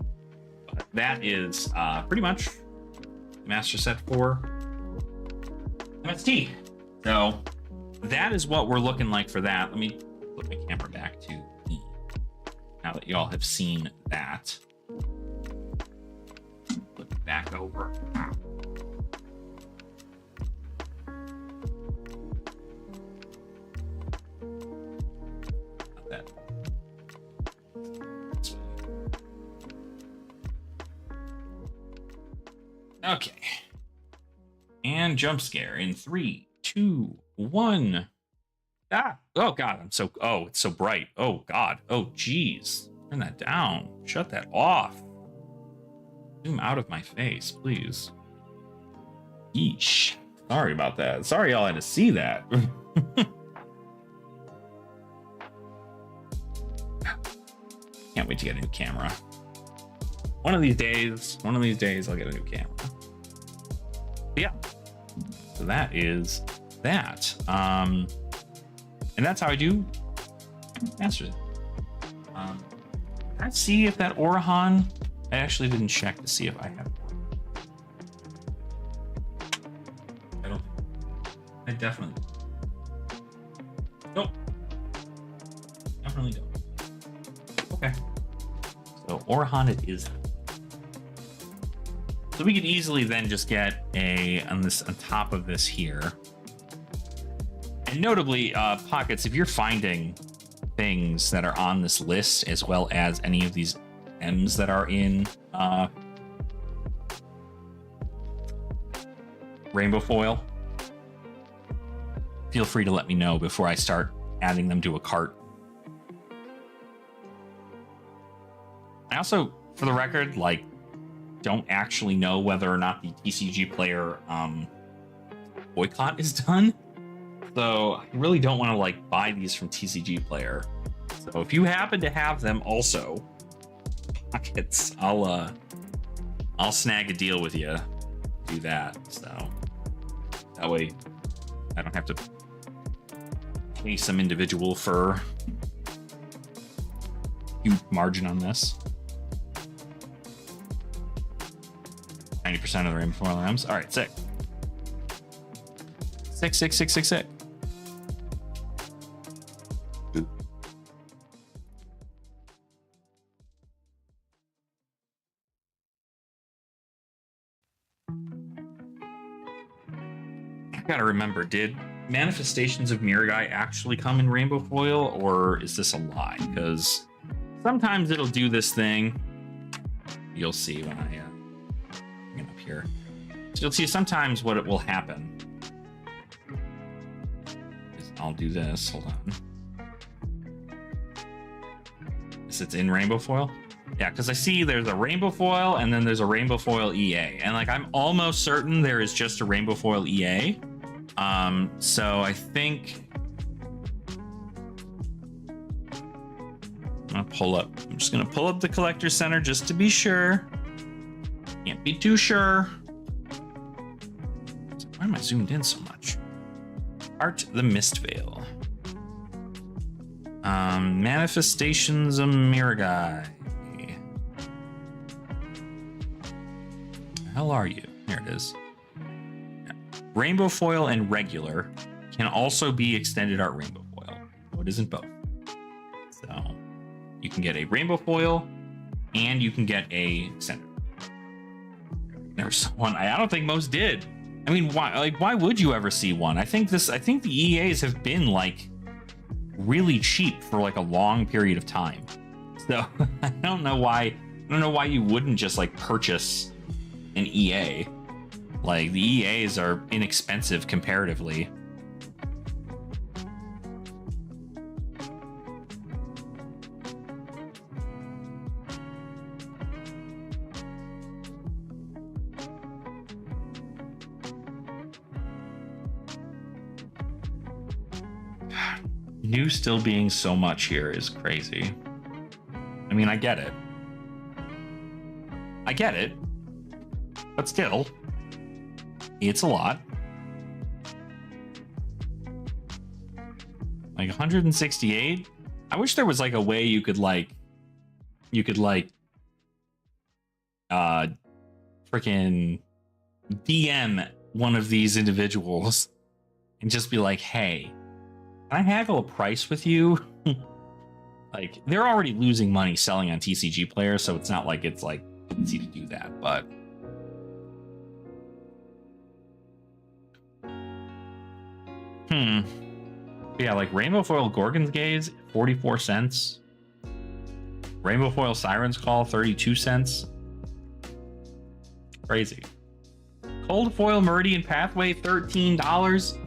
But that is pretty much the master set for MST. So that is what we're looking like for that. Let me put my camera back to me now that y'all have seen that. Flip it back over. Okay. And jump scare in 3, 2, 1. Ah, oh God, it's so bright. Oh God. Oh geez. Turn that down. Shut that off. Zoom out of my face, please. Yeesh. Sorry about that. Sorry y'all had to see that. Can't wait to get a new camera. One of these days, I'll get a new camera. But yeah, so that is that. And that's how I do masters. Let's see if that Orahan. I actually didn't check to see if I have. I definitely. Nope. Definitely don't. Okay. So Orahan it is. So we could easily then just get on top of this here. And notably, Pockets, if you're finding things that are on this list, as well as any of these M's that are in Rainbow Foil, feel free to let me know before I start adding them to a cart. I also, for the record, don't actually know whether or not the TCG player boycott is done. So I really don't want to buy these from TCG player. So if you happen to have them also, Pockets, I'll snag a deal with you. Do that. So that way I don't have to pay some individual for huge margin on this. 90% of the rainbow foil M's. All right, sick. Sick. I gotta remember, did Manifestations of Miragai actually come in rainbow foil, or is this a lie? Because sometimes it'll do this thing. You'll see when I bring it up here. So you'll see sometimes what it will happen. I'll do this. Hold on. It's in rainbow foil. Yeah, because I see there's a rainbow foil and then there's a rainbow foil EA, and I'm almost certain there is just a rainbow foil EA. So I think I'm just gonna pull up the collector center just to be sure. Can't be too sure. Why am I zoomed in so much? Art the Mistveil. Manifestations of Miragai. The hell are you? Here it is. Rainbow foil and regular can also be extended art rainbow foil. No, it isn't both. So you can get a rainbow foil and you can get a extended. There's one. I don't think most did. I mean, why would you ever see one? I think the EAs have been really cheap for a long period of time. So I don't know why you wouldn't just purchase an EA. The EAs are inexpensive comparatively. New still being so much here is crazy. I mean, I get it. I get it. But still, it's a lot. Like 168. I wish there was like a way you could freaking DM one of these individuals and just be like, hey, can I haggle a price with you? Like, they're already losing money selling on TCG players, so it's not like it's like easy to do that, but yeah, like Rainbow Foil Gorgon's Gaze, 44 cents. Rainbow Foil Siren's Call, 32 cents. Crazy. Cold Foil Meridian Pathway, $13.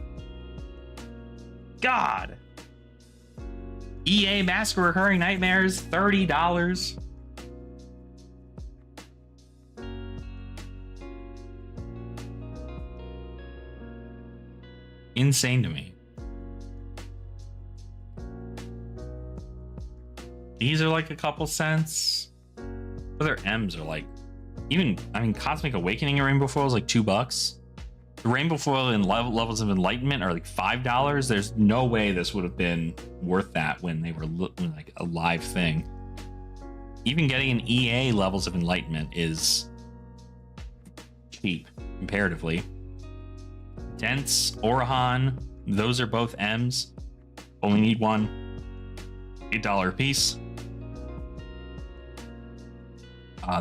God. EA Mask of Recurring Nightmares, $30. Insane to me. These are like a couple cents. Other M's are like, even, I mean, Cosmic Awakening and Rainbow Foil is like $2. The Rainbow Foil and Levels of Enlightenment are like $5. There's no way this would have been worth that when they were like a live thing. Even getting an EA Levels of Enlightenment is cheap comparatively. Dense, Orahan, those are both M's. Only need one. $8 a piece.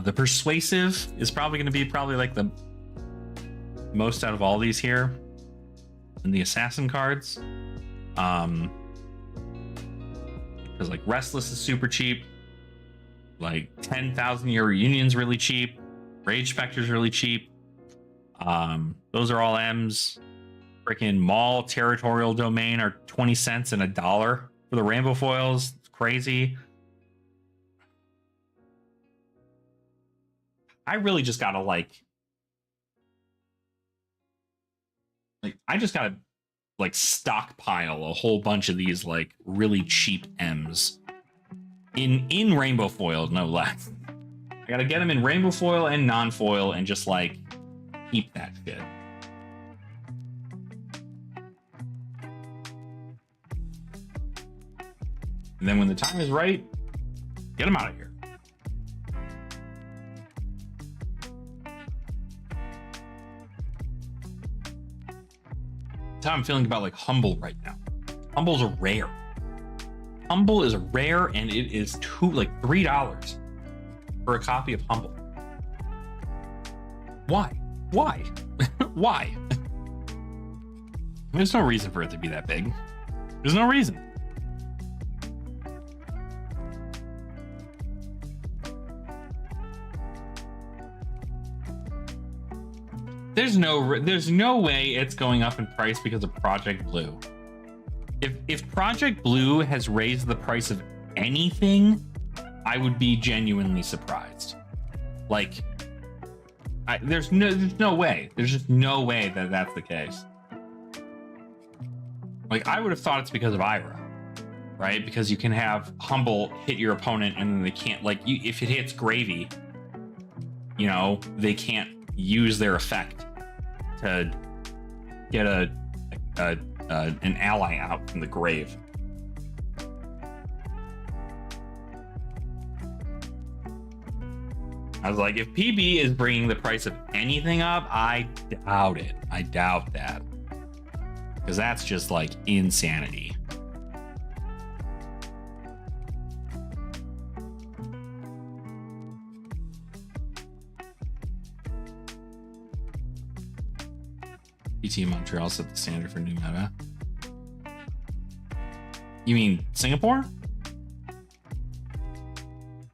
The Persuasive is probably going to be like the most out of all these here. And the Assassin cards. Because like Restless is super cheap. Like 10,000 Year Reunion's really cheap. Rage Specter's really cheap. Those are all M's. Freaking Mall Territorial Domain are 20 cents and $1 for the Rainbow Foils. It's crazy. I really just gotta like I just gotta like stockpile a whole bunch of these like really cheap M's in Rainbow Foil, no less. I gotta get them in Rainbow Foil and non-foil and just like keep that shit. And then when the time is right, get them out of here. That's how I'm feeling about like Humble right now. Humble's a rare. Humble is rare, and it is $3 for a copy of Humble. Why? Why? Why? There's no reason for it to be that big. There's no reason. There's no way it's going up in price because of Project Blue. If Project Blue has raised the price of anything, I would be genuinely surprised. Like, there's no way. There's just no way that that's the case. Like, I would have thought it's because of Ira, right? Because you can have Humble hit your opponent and then they can't, like, if it hits Gravy, you know, they can't use their effect to get an ally out from the grave. I was like, if PB is bringing the price of anything up, I doubt it. I doubt that. Because that's just like insanity. PT Montreal set the standard for new meta. You mean Singapore?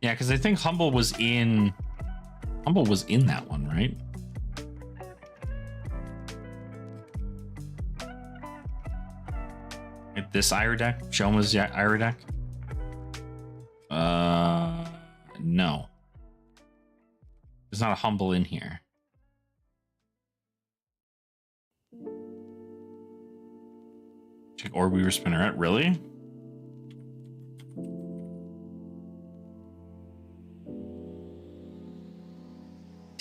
Yeah, because I think Humble was in that one, right? This Ira deck? Shoma's Ira deck? No. There's not a Humble in here. Check Orb Weaver Spinneret. Really?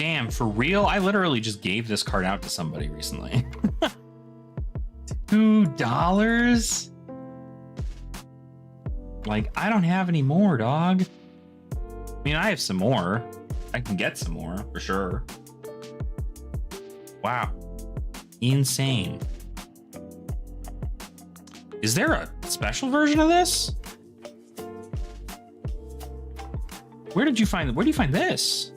Damn, for real? I literally just gave this card out to somebody recently. $2? Like, I don't have any more, dog. I mean, I have some more. I can get some more, for sure. Wow. Insane. Is there a special version of this? Where do you find this?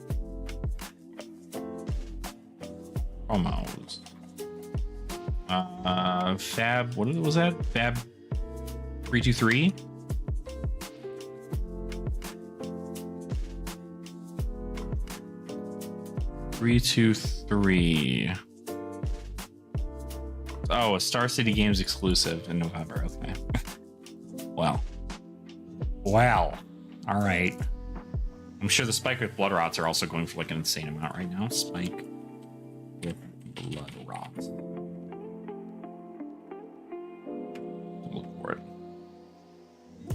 Promos. Fab, what was that? Fab 323? Oh, a Star City Games exclusive in November. Okay. Wow. Wow. All right. I'm sure the Spike with Blood Rots are also going for like an insane amount right now. Spike with Blood Rots. Look for it.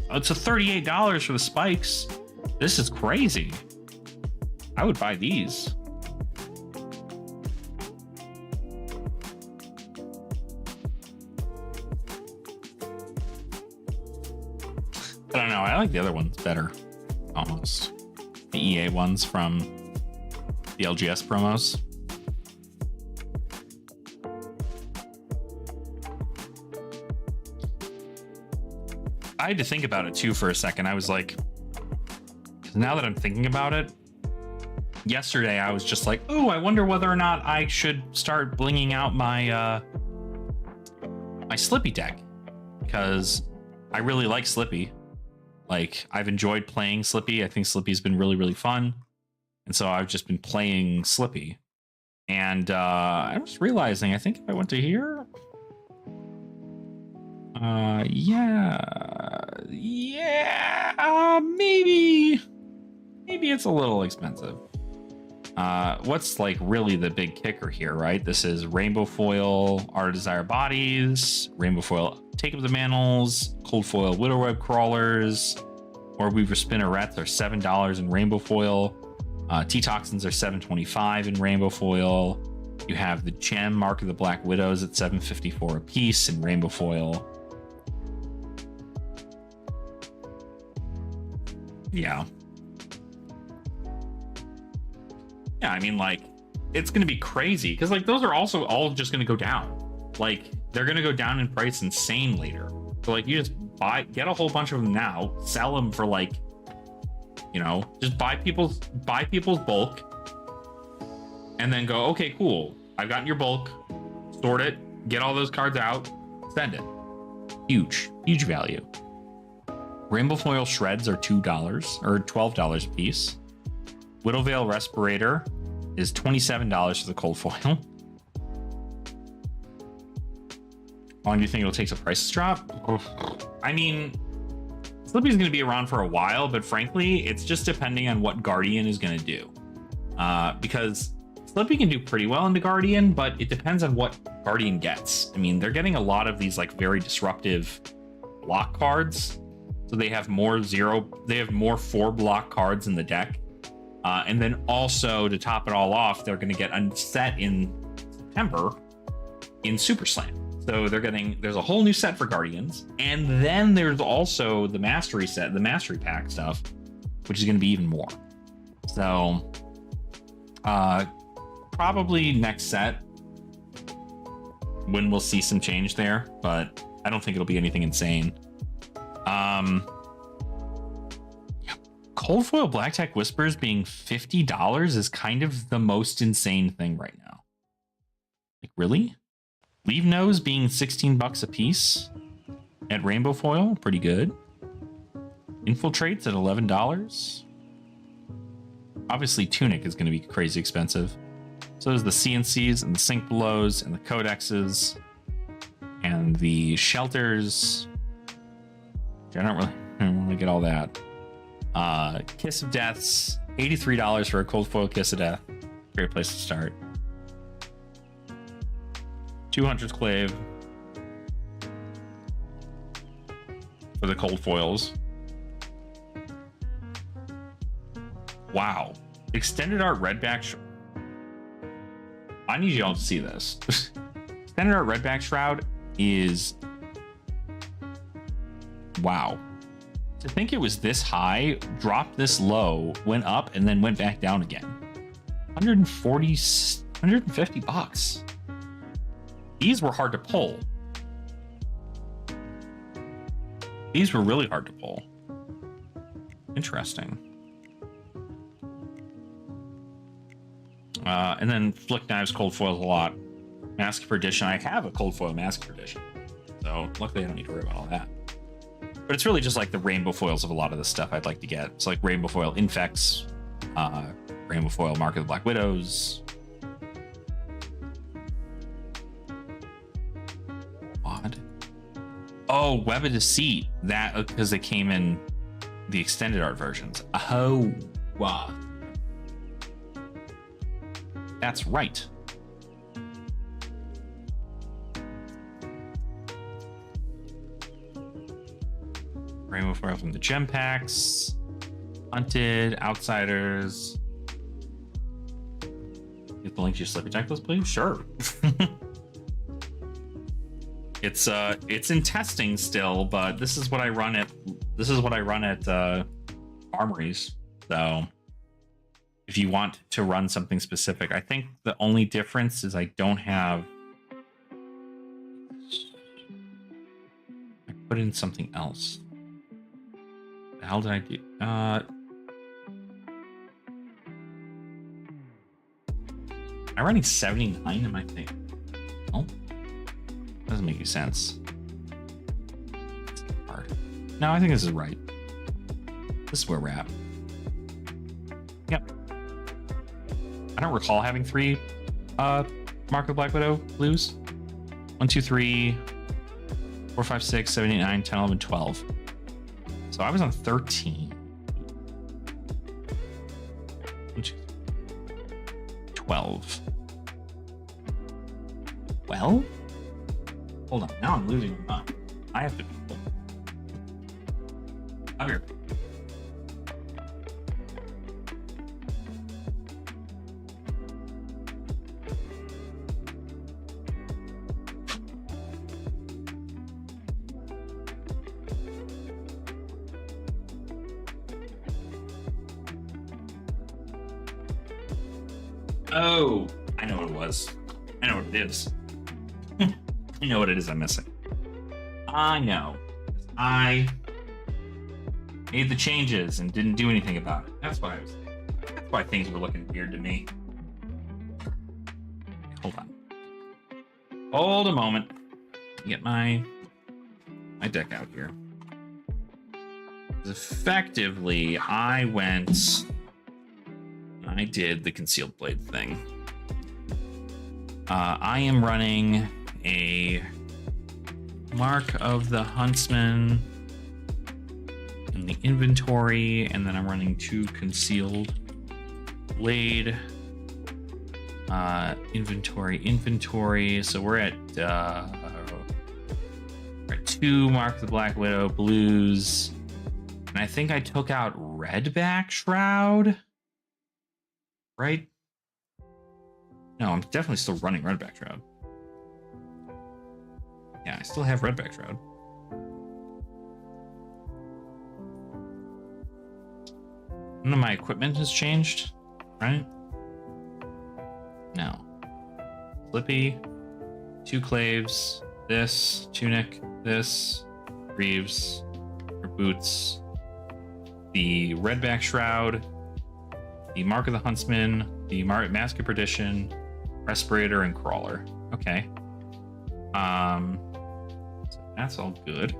Oh, it's a $38 for the spikes. This is crazy. I would buy these. I don't know. I like the other ones better. Almost. The EA ones from the LGS promos. I had to think about it too for a second. I was like, now that I'm thinking about it, yesterday I was just like, oh, I wonder whether or not I should start blinging out my my Slippy deck, because I really like Slippy. Like, I've enjoyed playing Slippy. I think Slippy's been really, really fun. And so I've just been playing Slippy. And I was realizing, I think if I went to here... maybe it's a little expensive. What's like really the big kicker here, right? This is Rainbow Foil, Art Desire Bodies, Rainbow Foil Take Up the Mantles, Cold Foil Widowweb Crawlers, Orb-Weaver Spinnerets are $7 in Rainbow Foil. T-Toxins are $7.25 in Rainbow Foil. You have the Gem Mark of the Black Widows at $7.54 a piece in Rainbow Foil. Yeah. Yeah, I mean, like, it's going to be crazy because, like, those are also all just going to go down. Like, they're going to go down in price insane later. So, like, you just get a whole bunch of them now, sell them for, like, you know, just buy people's bulk, and then go, okay, cool. I've gotten your bulk, sort it, get all those cards out, send it. Huge value. Rainbow Foil Shreds are $2 or $12 a piece. Widowvale Respirator is $27 for the cold foil. How long do you think it'll take the prices drop? I mean, Slippy's going to be around for a while, but frankly, it's just depending on what Guardian is going to do. Because Slippy can do pretty well into Guardian, but it depends on what Guardian gets. I mean, they're getting a lot of these like very disruptive block cards. So they have more 4 block cards in the deck. And then also to top it all off, they're going to get a set in September in Super Slam. So there's a whole new set for Guardians. And then there's also the Mastery set, the Mastery Pack stuff, which is going to be even more. So probably next set when we'll see some change there, but I don't think it'll be anything insane. Cold Foil Black Tech Whispers being $50 is kind of the most insane thing right now. Like, really? Leave Nose being $16 a piece at Rainbow Foil, pretty good. Infiltrates at $11. Obviously, Tunic is going to be crazy expensive. So there's the CNCs and the Sync Belows and the Codexes and the Shelters. I don't really get all that. Kiss of Deaths, $83 for a Cold Foil Kiss of Death. Great place to start. 200 Clave for the Cold Foils. Wow. Extended Art Redback I need you all to see this. Standard Art Redback Shroud is... Wow. To think it was this high, dropped this low, went up, and then went back down again. 150 bucks. These were hard to pull. These were really hard to pull. Interesting. And then Flick Knives Cold Foils a lot. Mask of Perdition. I have a Cold Foil Mask of Perdition. So luckily I don't need to worry about all that. But it's really just like the rainbow foils of a lot of the stuff I'd like to get. It's like Rainbow Foil Infects, Rainbow Foil Mark of the Black Widows. Odd. Oh, Web of Deceit. That because they came in the extended art versions. Oh, wow. That's right. Rainbow Foil from the Gem Packs. Hunted, Outsiders. Get the link to your Slippy deck list, please? Sure. It's in testing still, but this is what I run at armories. So if you want to run something specific, I think the only difference is I don't have... I put in something else. The hell did I do? I'm running 79 in my thing. Oh, doesn't make any sense. Hard. No, I think this is right. This is where we're at. Yep. I don't recall having 3 Mark of Black Widow blues. 1, 2, 3, 4, 5, 6, 7, 8, 9, 10, 11, 12. So I was on 13. 12. Well, hold on. Now I'm losing my mind. I have to. I'm here. Oh, I know what it was. I know what it is. I know what it is I'm missing. I know. I made the changes and didn't do anything about it. That's why things were looking weird to me. Hold on. Hold a moment. Get my deck out here. Effectively, I did the Concealed Blade thing. I am running a Mark of the Huntsman in the inventory, and then I'm running 2 Concealed Blade. Inventory. So we're at 2 Mark of the Black Widow blues. And I think I took out Redback Shroud. Right? No, I'm definitely still running Redback Shroud. Yeah, I still have Redback Shroud. None of my equipment has changed, right? No. Flippy, 2 Claves, this, Tunic, this, Greaves, or Boots, the Redback Shroud, the Mark of the Huntsman, the Mask of Perdition, Respirator, and Crawler. Okay. So that's all good.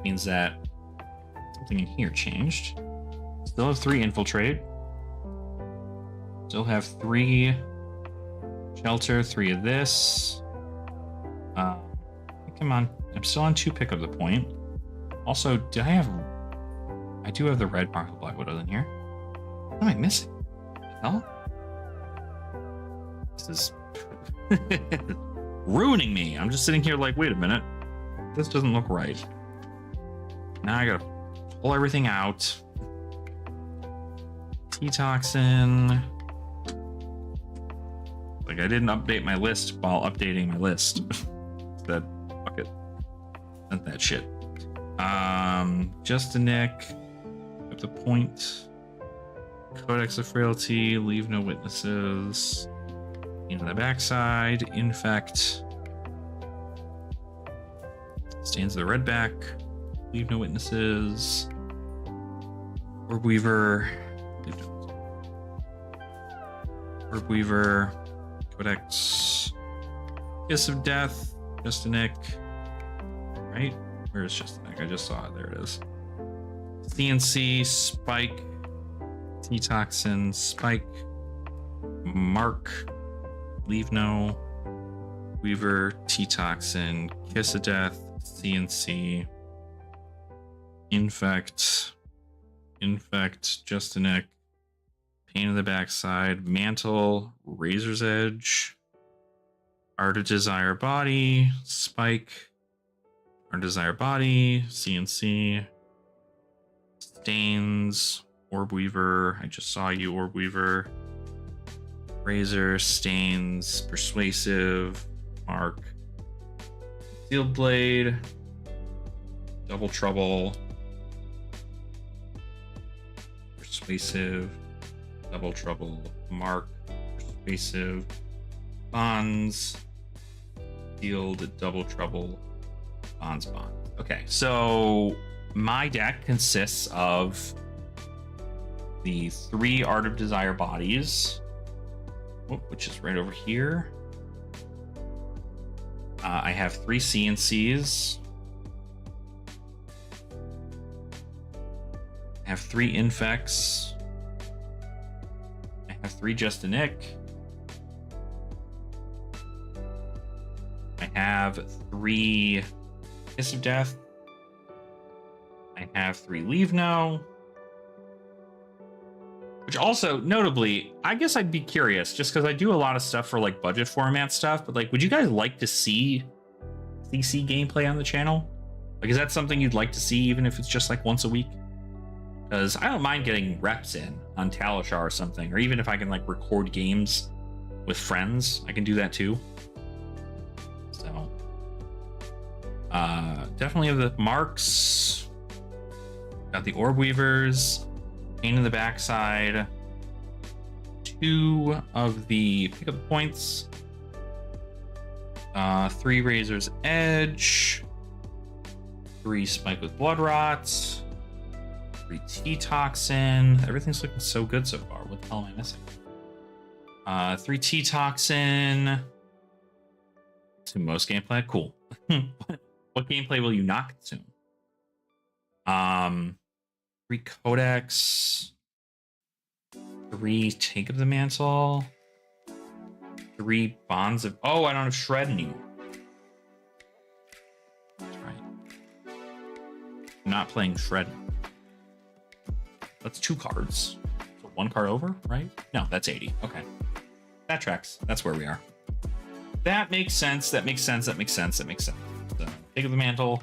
Means that something in here changed. Still have 3 Infiltrate. Still have 3 Shelter, 3 of this. Come on. I'm still on 2 Pick Up the Point. Also, I do have the red Mark of Black Widow in here. What am I missing? What the hell? This is ruining me. I'm just sitting here like, wait a minute. This doesn't look right. Now I gotta pull everything out. T-Toxin. Like I didn't update my list while updating my list. That fuck it. Sent that shit. Just a Nick. Up the point. Codex of Frailty. Leave no witnesses. In the backside. Infect. Stands the red back. Leave no witnesses. Orb Weaver. Orb Weaver. Codex. Kiss of Death. Just a Nick. Right? Where is Just a Nick? I just saw it. There it is. CNC. Spike. T-Toxin. Spike. Mark. Leave no. Weaver. T-Toxin. Kiss of Death. CNC. Infect. Just a Nick. Pain in the backside. Mantle. Razor's Edge. Art of Desire Body. Spike. Art of Desire Body. CNC. Stains. Orb Weaver. I just saw you, Orb Weaver. Razor. Stains. Persuasive. Mark. Sealed Blade. Double Trouble. Persuasive. Double Trouble. Mark. Persuasive. Bonds. Sealed. Double Trouble. Bonds. Okay, so my deck consists of the 3 Art of Desire bodies, which is right over here. I have 3 CNCs. I have 3 Infects. I have 3 Just a Nick. I have 3 Kiss of Death. I have 3 Leave No. Which also, notably, I guess I'd be curious, just because I do a lot of stuff for like budget format stuff, but like, would you guys like to see TCG gameplay on the channel? Like, is that something you'd like to see, even if it's just like once a week? Because I don't mind getting reps in on Talishar or something, or even if I can like record games with friends, I can do that too. So, definitely have the marks. Got the Orb Weavers. Pain in the backside. 2 of the pick up the points. 3 Razor's Edge. 3 Spike with Blood Rot. 3 T-Toxin. Everything's looking so good so far. What the hell am I missing? 3 T-Toxin. To most gameplay. Cool. What gameplay will you not consume? 3 Codex. 3 Take of the Mantle. 3 Bonds of... Oh, I don't have Shred anymore. That's right. I'm not playing Shred. That's 2 cards. So 1 card over, right? No, that's 80. Okay. That tracks. That's where we are. That makes sense. That makes sense. That makes sense. That makes sense. So, Take of the Mantle.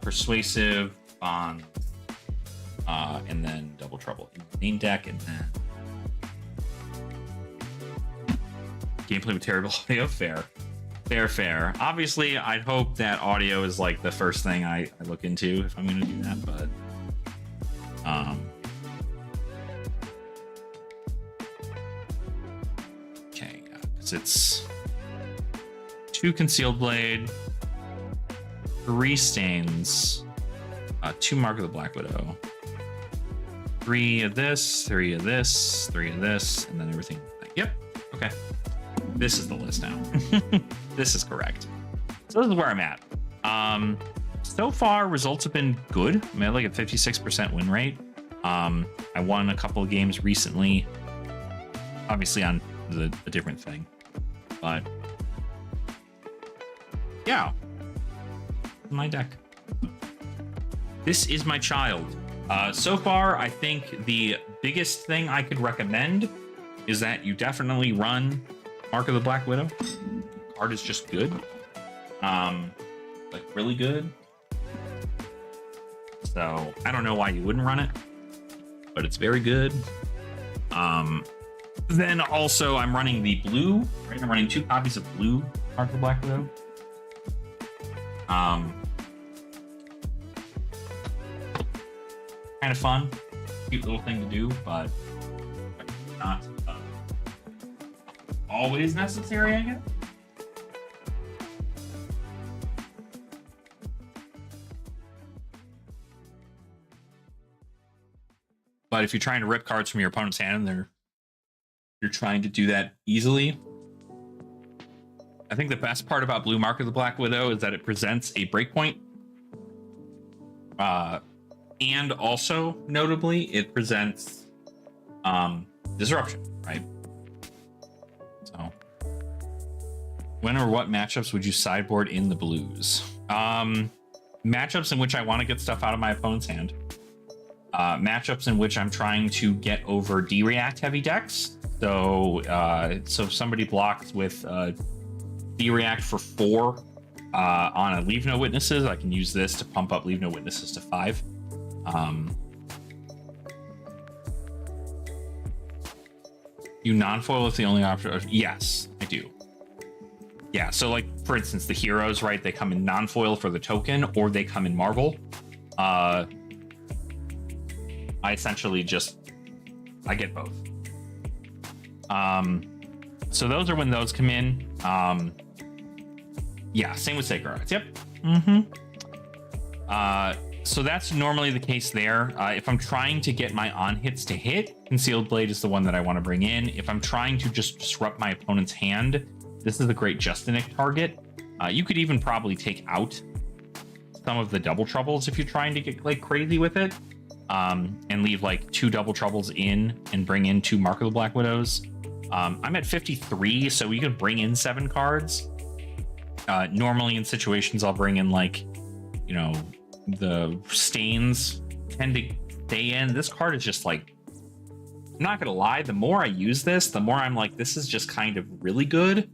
Persuasive. Bond. And then Double Trouble in the main deck, and then gameplay with terrible audio. Fair. Obviously, I'd hope that audio is like the first thing I look into if I'm going to do that, but okay, because it's 2 Concealed Blade, 3 Stains, 2 Mark of the Black Widow. 3 of this, 3 of this, 3 of this, and then everything. Yep. Okay. This is the list now. This is correct. So this is where I'm at. So far, results have been good. I had like a 56% win rate. I won a couple of games recently, obviously on a different thing, but yeah, my deck. This is my child. So far, I think the biggest thing I could recommend is that you definitely run Mark of the Black Widow. The card is just good. Like really good. So I don't know why you wouldn't run it, but it's very good. Then also I'm running the blue, right? I'm running 2 copies of blue Mark the Black Widow. Kind of fun, cute little thing to do, but not always necessary, I guess. But if you're trying to rip cards from your opponent's hand, you're trying to do that easily. I think the best part about Blue Mark of the Black Widow is that it presents a breakpoint. And also, notably, it presents disruption, right? So, when or what matchups would you sideboard in the blues? Matchups in which I want to get stuff out of my opponent's hand. Matchups in which I'm trying to get over D-React heavy decks. So if somebody blocks with D-React for 4 on a Leave No Witnesses, I can use this to pump up Leave No Witnesses to 5. You non-foil is the only option? Yes, I do. Yeah, so like, for instance, the heroes, right? They come in non-foil for the token, or they come in Marvel. I essentially I get both. So those are when those come in. Yeah, same with Sacred Arts. Yep. So that's normally the case there. If I'm trying to get my on hits to hit, Concealed Blade is the one that I want to bring in. If I'm trying to just disrupt my opponent's hand, this is a great Justinic target. You could even probably take out some of the double troubles if you're trying to get like crazy with it, and leave like 2 double troubles in and bring in 2 Mark of the Black Widows. I'm at 53, so you can bring in 7 cards. Normally in situations, I'll bring in like, you know, the stains tend to stay in. This card is just like, I'm not gonna lie, the more I use this, the more I'm like, this is just kind of really good.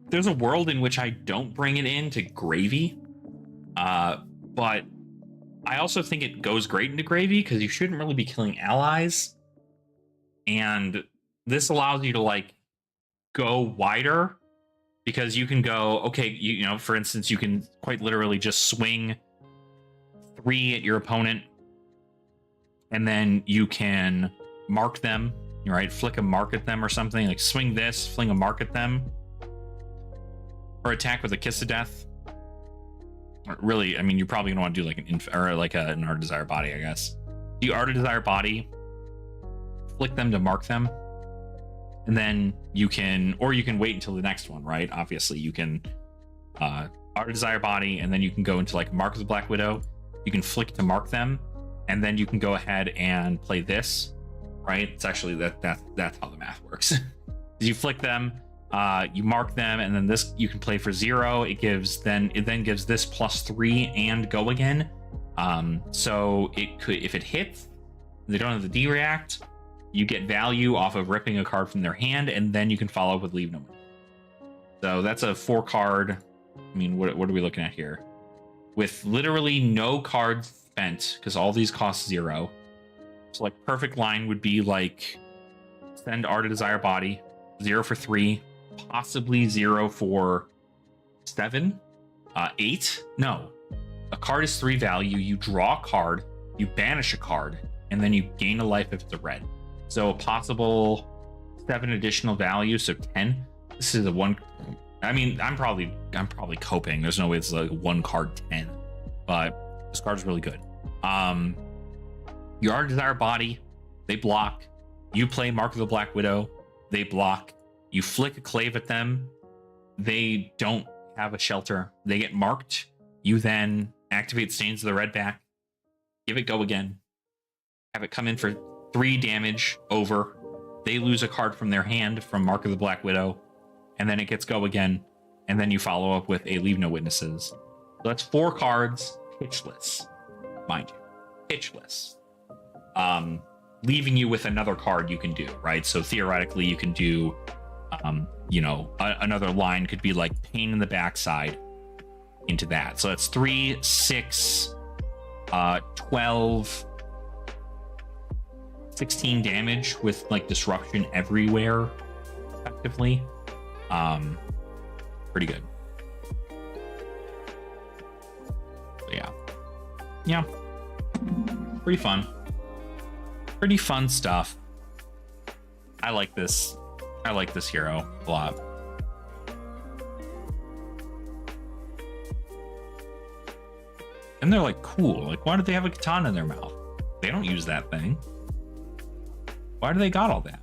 There's a world in which I don't bring it into Gravy, but I also think it goes great into Gravy because you shouldn't really be killing allies, and this allows you to like go wider, because you can go, okay, you know, for instance, you can quite literally just swing 3 at your opponent, and then you can mark them, right? Flick a mark at them or something, like swing this, fling a mark at them, or attack with a Kiss of Death. Really, I mean, you're probably gonna want to do like an Art of Desire Body, I guess. You Art of Desire Body, flick them to mark them, and then you can wait until the next one, right? Obviously, you can Art of Desire Body, and then you can go into like Mark of the Black Widow. You can flick to mark them, and then you can go ahead and play this, right? It's actually that's how the math works. You flick them, you mark them, and then this you can play for 0. It then gives this +3 and go again. So it could, if it hits, they don't have the D-React, you get value off of ripping a card from their hand, and then you can follow up with Leave No Witnesses. So that's a 4 card. I mean, what are we looking at here? With literally no cards spent, because all these cost 0. So like perfect line would be like send Art of Desire Body, 0 for 3, possibly 0 for 7, 8. No, a card is 3 value. You draw a card, you banish a card, and then you gain a life if it's a red. So a possible 7 additional value, so 10. This is a 1. I mean, I'm probably coping. There's no way it's like 1 card 10, but this card is really good. Your Art of Desire Body, they block. You play Mark of the Black Widow, they block. You flick a Clave at them, they don't have a shelter. They get marked. You then activate Stains of the Red back, give it go again, have it come in for 3 damage over. They lose a card from their hand from Mark of the Black Widow, and then it gets go again, and then you follow up with a Leave No Witnesses. So that's 4 cards, pitchless, mind you, pitchless. Leaving you with another card you can do, right? So theoretically, you can do, you know, another line could be like Pain in the Backside into that. So that's 3, 6, 12, 16 damage with like disruption everywhere effectively. Pretty good. So yeah, pretty fun stuff. I like this hero a lot. And they're like cool. Like, why do they have a katana in their mouth? They don't use that thing. Why do they got all that?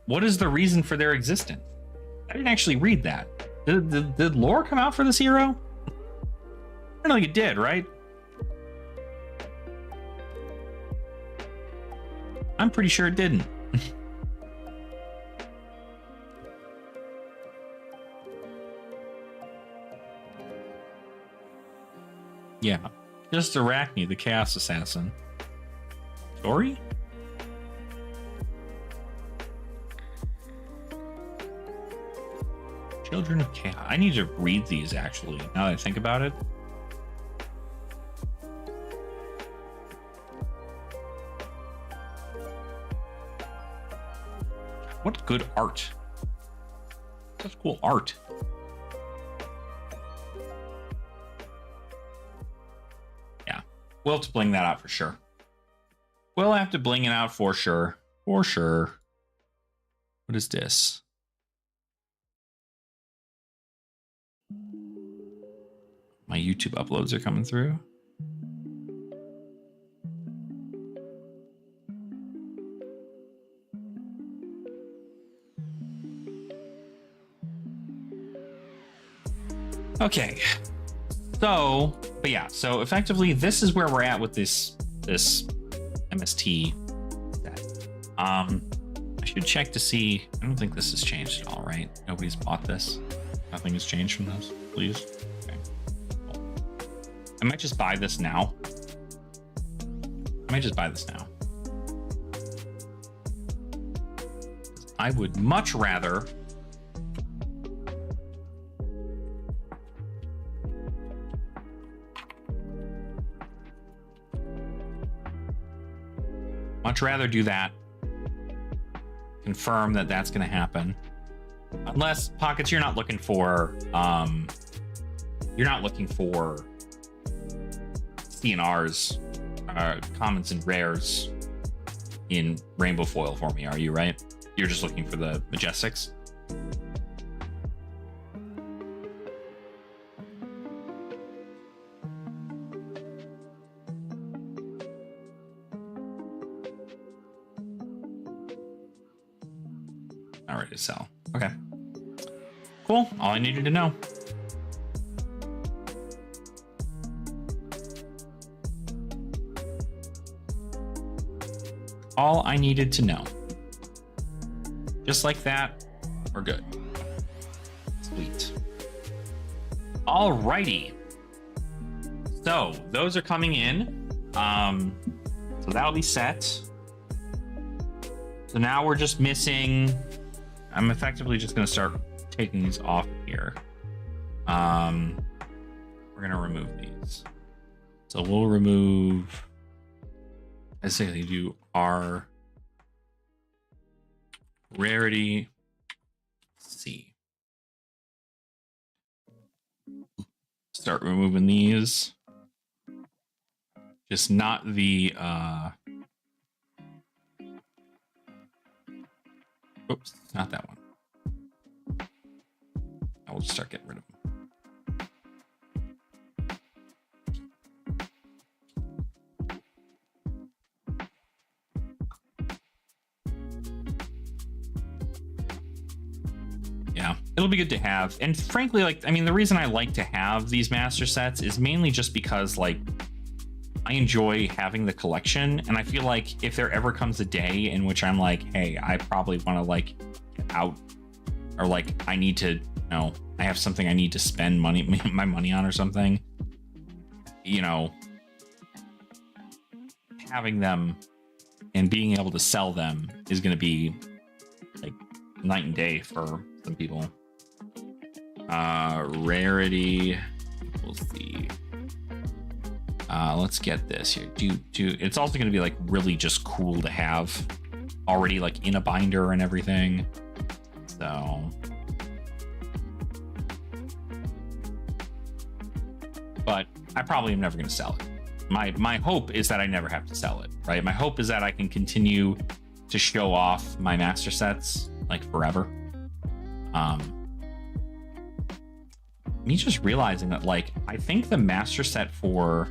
What is the reason for their existence? I didn't actually read that. Did lore come out for this hero? I don't think it did, right? I'm pretty sure it didn't. Yeah, just Arachne, the Chaos Assassin. Story? Children of Chaos. I need to read these actually, now that I think about it. What good art. Such cool art. Yeah, we'll have to bling that out for sure. We'll have to bling it out for sure. For sure. What is this? My YouTube uploads are coming through. Okay, so, but yeah, so effectively this is where we're at with this MST set. I should check to see. I don't think this has changed at all, right? Nobody's bought this. Nothing has changed from this, please. Okay, cool. I might just buy this now. I would much rather do that. Confirm that that's going to happen. Unless, Pockets, you're not looking for CNRs, commons and rares in rainbow foil for me, are you, right? You're just looking for the Majestics? Not ready to sell. Okay. Cool. All I needed to know. All I needed to know. Just like that, we're good. Sweet. Alrighty. So those are coming in. So that'll be set. So now we're just missing. I'm effectively just going to start taking these off here. We're going to remove these. So we'll remove. I say they do R rarity C. Start removing these. Just not the oops, not that one. I will just start getting rid of them. Yeah, it'll be good to have. And frankly, like, I mean, the reason I like to have these master sets is mainly just because, like, I enjoy having the collection, and I feel like if there ever comes a day in which I'm like, hey, I probably want to like get out, or like I need to, you know, I have something I need to spend my money on or something, you know, having them and being able to sell them is going to be like night and day for some people. Rarity, we'll see. Let's get this here. It's also going to be like really just cool to have already like in a binder and everything. So, but I probably am never going to sell it. My hope is that I never have to sell it, right? My hope is that I can continue to show off my master sets like forever. Me just realizing that like I think the master set for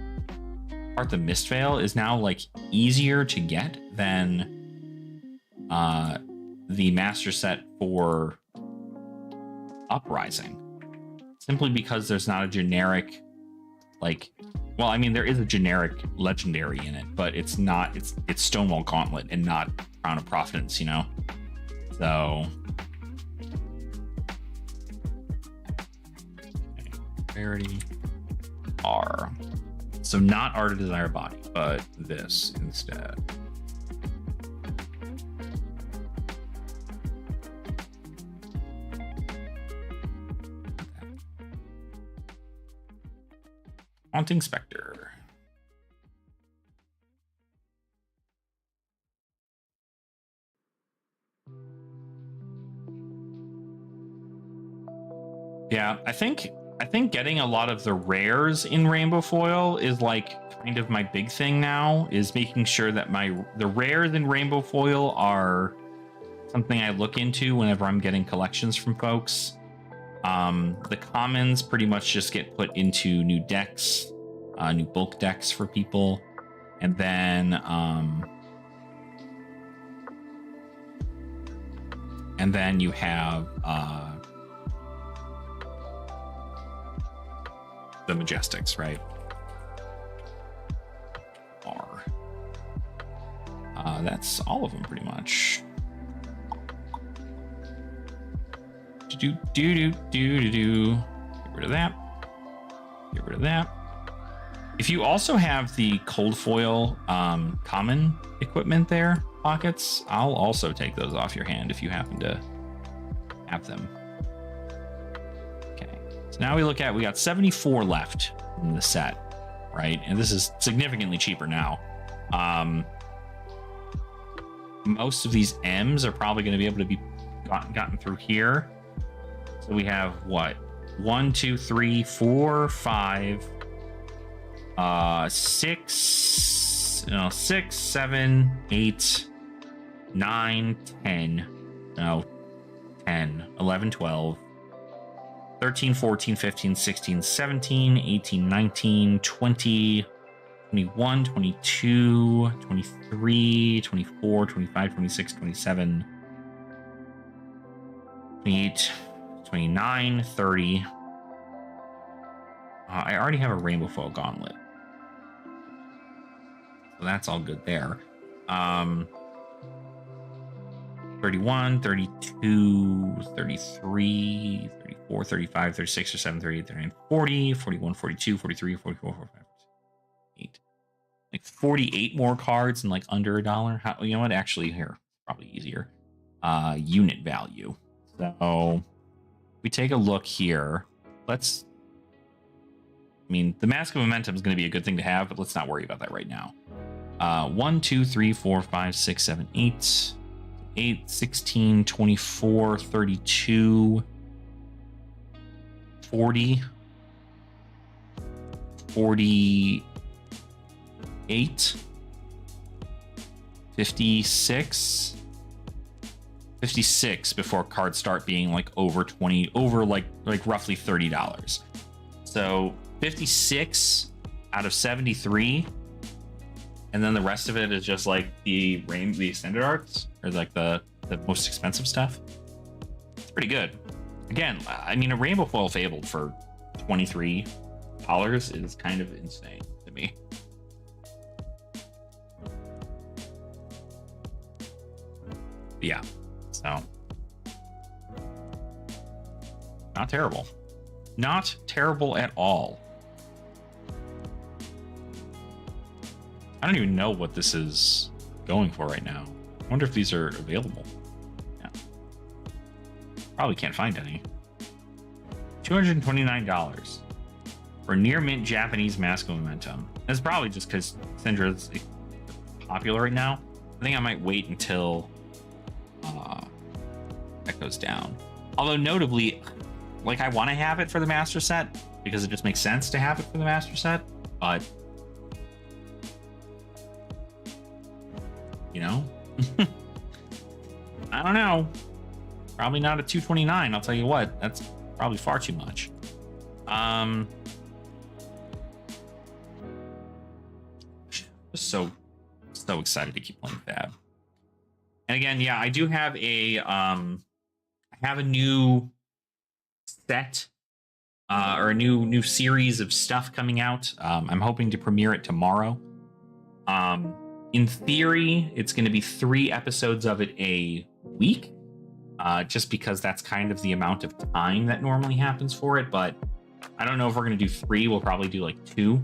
Part the Mistveil is now like easier to get than the master set for Uprising, simply because there's not a generic like, well, I mean there is a generic legendary in it, but it's not, it's Stonewall Gauntlet and not Crown of Providence, you know. So rarity R. So not Art of Desire Body, but this instead. Haunting Spectre. Yeah, I think getting a lot of the rares in Rainbow Foil is like kind of my big thing now, is making sure that the rares in Rainbow Foil are something I look into whenever I'm getting collections from folks. The commons pretty much just get put into new decks, new bulk decks for people. And then you have the Majestics, right? R. That's all of them pretty much. Get rid of that. Get rid of that. If you also have the cold foil common equipment there, pockets, I'll also take those off your hand if you happen to have them. Okay, so now we got 74 left in the set, right? And this is significantly cheaper now. Most of these M's are probably going to be able to be gotten through here. So we have what? 1, 2, 3, 4, 5, 6, 7, 8, 9, 10. No, 10, 11, 12, 13, 14, 15, 16, 17, 18, 19, 20, 21, 22, 23, 24, 25, 26, 27, 28, 29, 30. I already have a Rainbow Foil Gauntlet, so that's all good there. 31, 32, 33, 34, 35, 36, 37, 38, 39, 40, 41, 42, 43, 44, 45, 8. Like 48 more cards and like under $1. How, you know what? Actually, here, probably easier. Unit value. So we take a look here. I mean, the Mask of Momentum is going to be a good thing to have, but let's not worry about that right now. 1, 2, 3, 4, 5, 6, 7, 8. 8, 16, 24, 32, 40, 48, 56, 56 before cards start being like over like roughly $30. So 56 out of 73, and then the rest of it is just like the extended arts, or like the most expensive stuff. It's pretty good. Again, I mean, a Rainbow Foil Fabled for $23 is kind of insane to me. Yeah, so not terrible. Not terrible at all. I don't even know what this is going for right now. I wonder if these are available. Yeah. Probably can't find any. $229. for near mint Japanese Mask Momentum. It's probably just because Syndra's popular right now. I think I might wait until that goes down. Although notably, like, I want to have it for the master set because it just makes sense to have it for the master set, but you know, I don't know. Probably not a 229. I'll tell you what, that's probably far too much. Just so excited to keep playing Fab. And again, yeah, I do have a new set or a new series of stuff coming out. I'm hoping to premiere it tomorrow. In theory, it's going to be 3 episodes of it a week, just because that's kind of the amount of time that normally happens for it. But I don't know if we're going to do 3. We'll probably do like 2,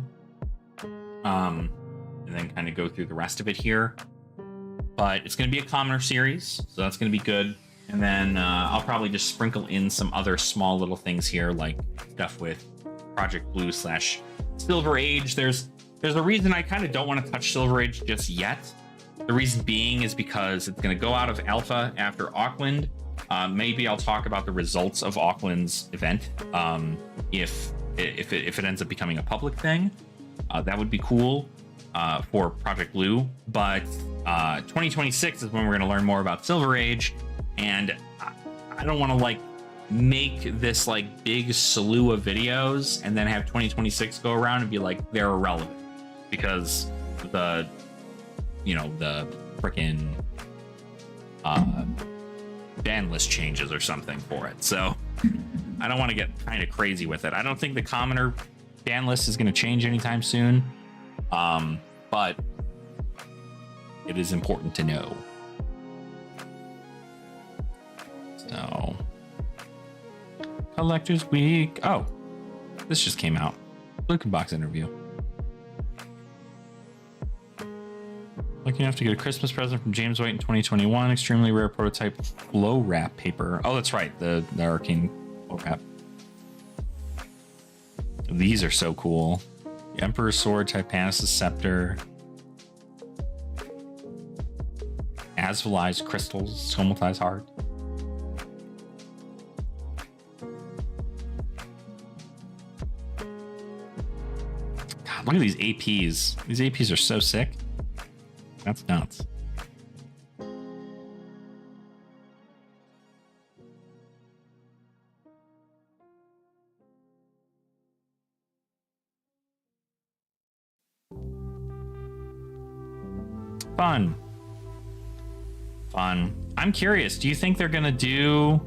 and then kind of go through the rest of it here. But it's going to be a commoner series, so that's going to be good. And then I'll probably just sprinkle in some other small little things here, like stuff with Project Blue / Silver Age. There's a reason I kind of don't want to touch Silver Age just yet. The reason being is because it's going to go out of alpha after Auckland. Maybe I'll talk about the results of Auckland's event if it ends up becoming a public thing. That would be cool for Project Blue. But 2026 is when we're going to learn more about Silver Age, and I don't want to like make this like big slew of videos and then have 2026 go around and be like they're irrelevant because the freaking ban list changes or something for it. So I don't want to get kind of crazy with it. I don't think the commoner ban list is going to change anytime soon, but it is important to know. So Collector's Week. Oh, this just came out. Bluesky box interview. Lucky enough to get a Christmas present from James White in 2021. Extremely rare prototype flow wrap paper. Oh, that's right. The arcane flow wrap. These are so cool. The Emperor's Sword, Tyrannus' Scepter. Asvolized crystals, Somatized Heart. God, look at these APs. These APs are so sick. That's nuts. Fun. I'm curious. Do you think they're gonna do?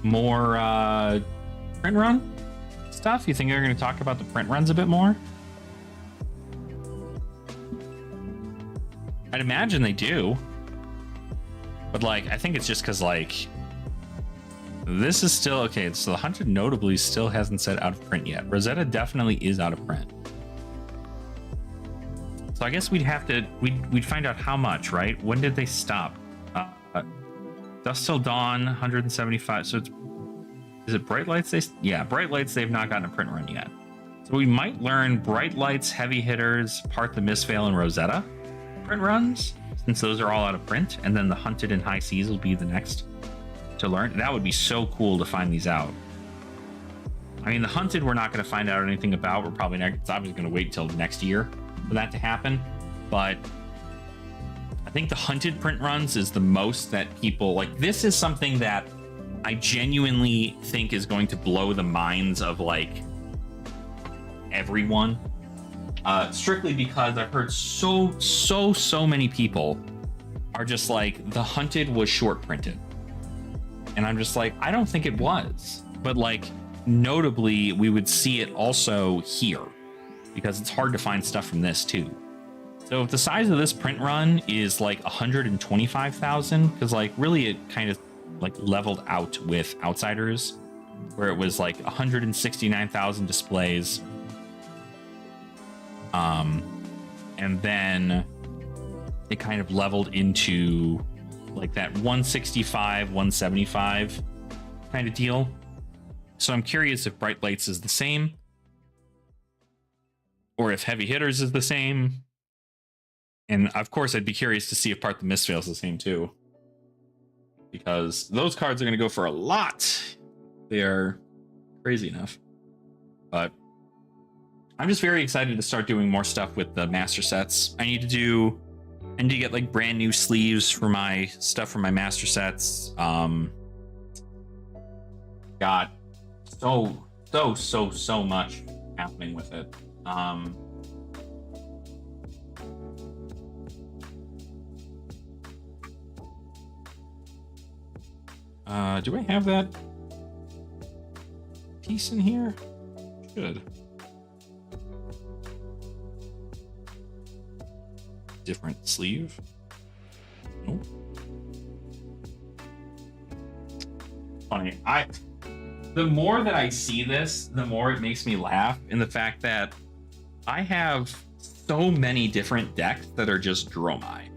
More print run stuff? You think they're going to talk about the print runs a bit more? I'd imagine they do, but like I think it's just because like this is still okay. So the 100 notably still hasn't said out of print yet. Rosetta definitely is out of print. So I guess we'd find out how much, right? When did they stop? Dusk Till Dawn 175. So is it Bright Lights? Bright Lights they've not gotten a print run yet. So we might learn Bright Lights, Heavy Hitters, Part the Mistveil, and Rosetta print runs, since those are all out of print, and then the Hunted and High Seas will be the next to learn. That would be so cool to find these out. I mean, the Hunted we're not going to find out anything about. We're probably not. It's obviously going to wait until next year for that to happen. But I think the Hunted print runs is the most that people like. This is something that I genuinely think is going to blow the minds of like everyone. Strictly because I've heard so many people are just like, the Hunted was short printed. And I'm just like, I don't think it was. But like, notably, we would see it also here because it's hard to find stuff from this too. So if the size of this print run is like 125,000, because like really it kind of like leveled out with Outsiders, where it was like 169,000 displays. And then it kind of leveled into like that 165, 175 kind of deal. So I'm curious if Bright Lights is the same, or if Heavy Hitters is the same. And of course, I'd be curious to see if Part the Mistveil is the same too, because those cards are going to go for a lot. They are crazy enough. But I'm just very excited to start doing more stuff with the master sets. I need to get like brand new sleeves for my stuff for my master sets. Got so much happening with it. Do I have that piece in here? Should. Different sleeve. Nope. Funny. The more that I see this, the more it makes me laugh in the fact that I have so many different decks that are just Dromai.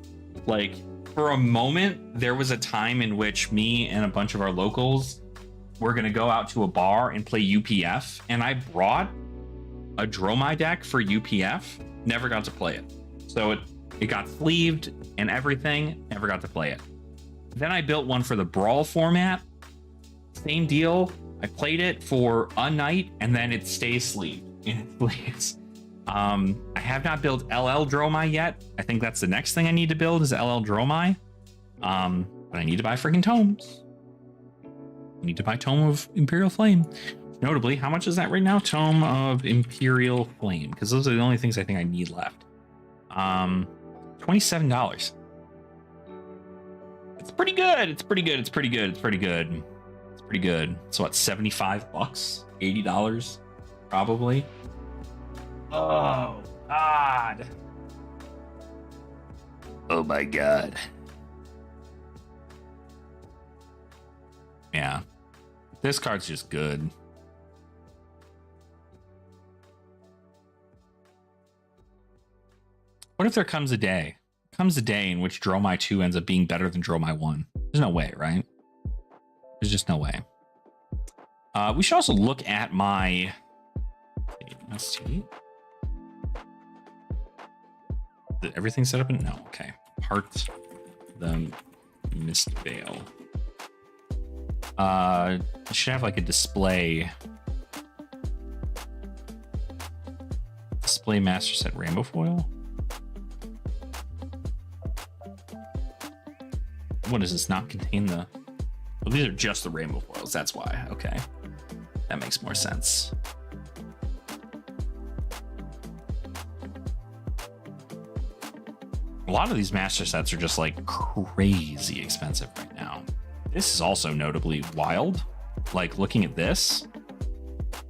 Like, for a moment, there was a time in which me and a bunch of our locals were going to go out to a bar and play UPF, and I brought a Dromai deck for UPF, never got to play it. So it got sleeved and everything, never got to play it. Then I built one for the Brawl format, same deal. I played it for a night, and then it stays sleeved in its sleeves. I have not built LL Dromai yet. I think that's the next thing I need to build is LL Dromai. But I need to buy freaking tomes. I need to buy Tome of Imperial Flame. Notably, how much is that right now? Tome of Imperial Flame, because those are the only things I think I need left. $27. It's pretty good. It's pretty good. It's pretty good. It's pretty good. It's pretty good. So what, $75? $80? Probably. Oh, God. Oh, my God. Yeah. This card's just good. What if there comes a day in which Dromai 2 ends up being better than Dromai 1? There's no way, right? There's just no way. We should also look at my... Let's see. Is everything set up in? No, okay. Part the Mistveil. It should have like a display master set rainbow foil. What does this not contain the... Well, these are just the rainbow foils. That's why. Okay. That makes more sense. A lot of these master sets are just like crazy expensive right now. This is also notably wild. Like looking at this,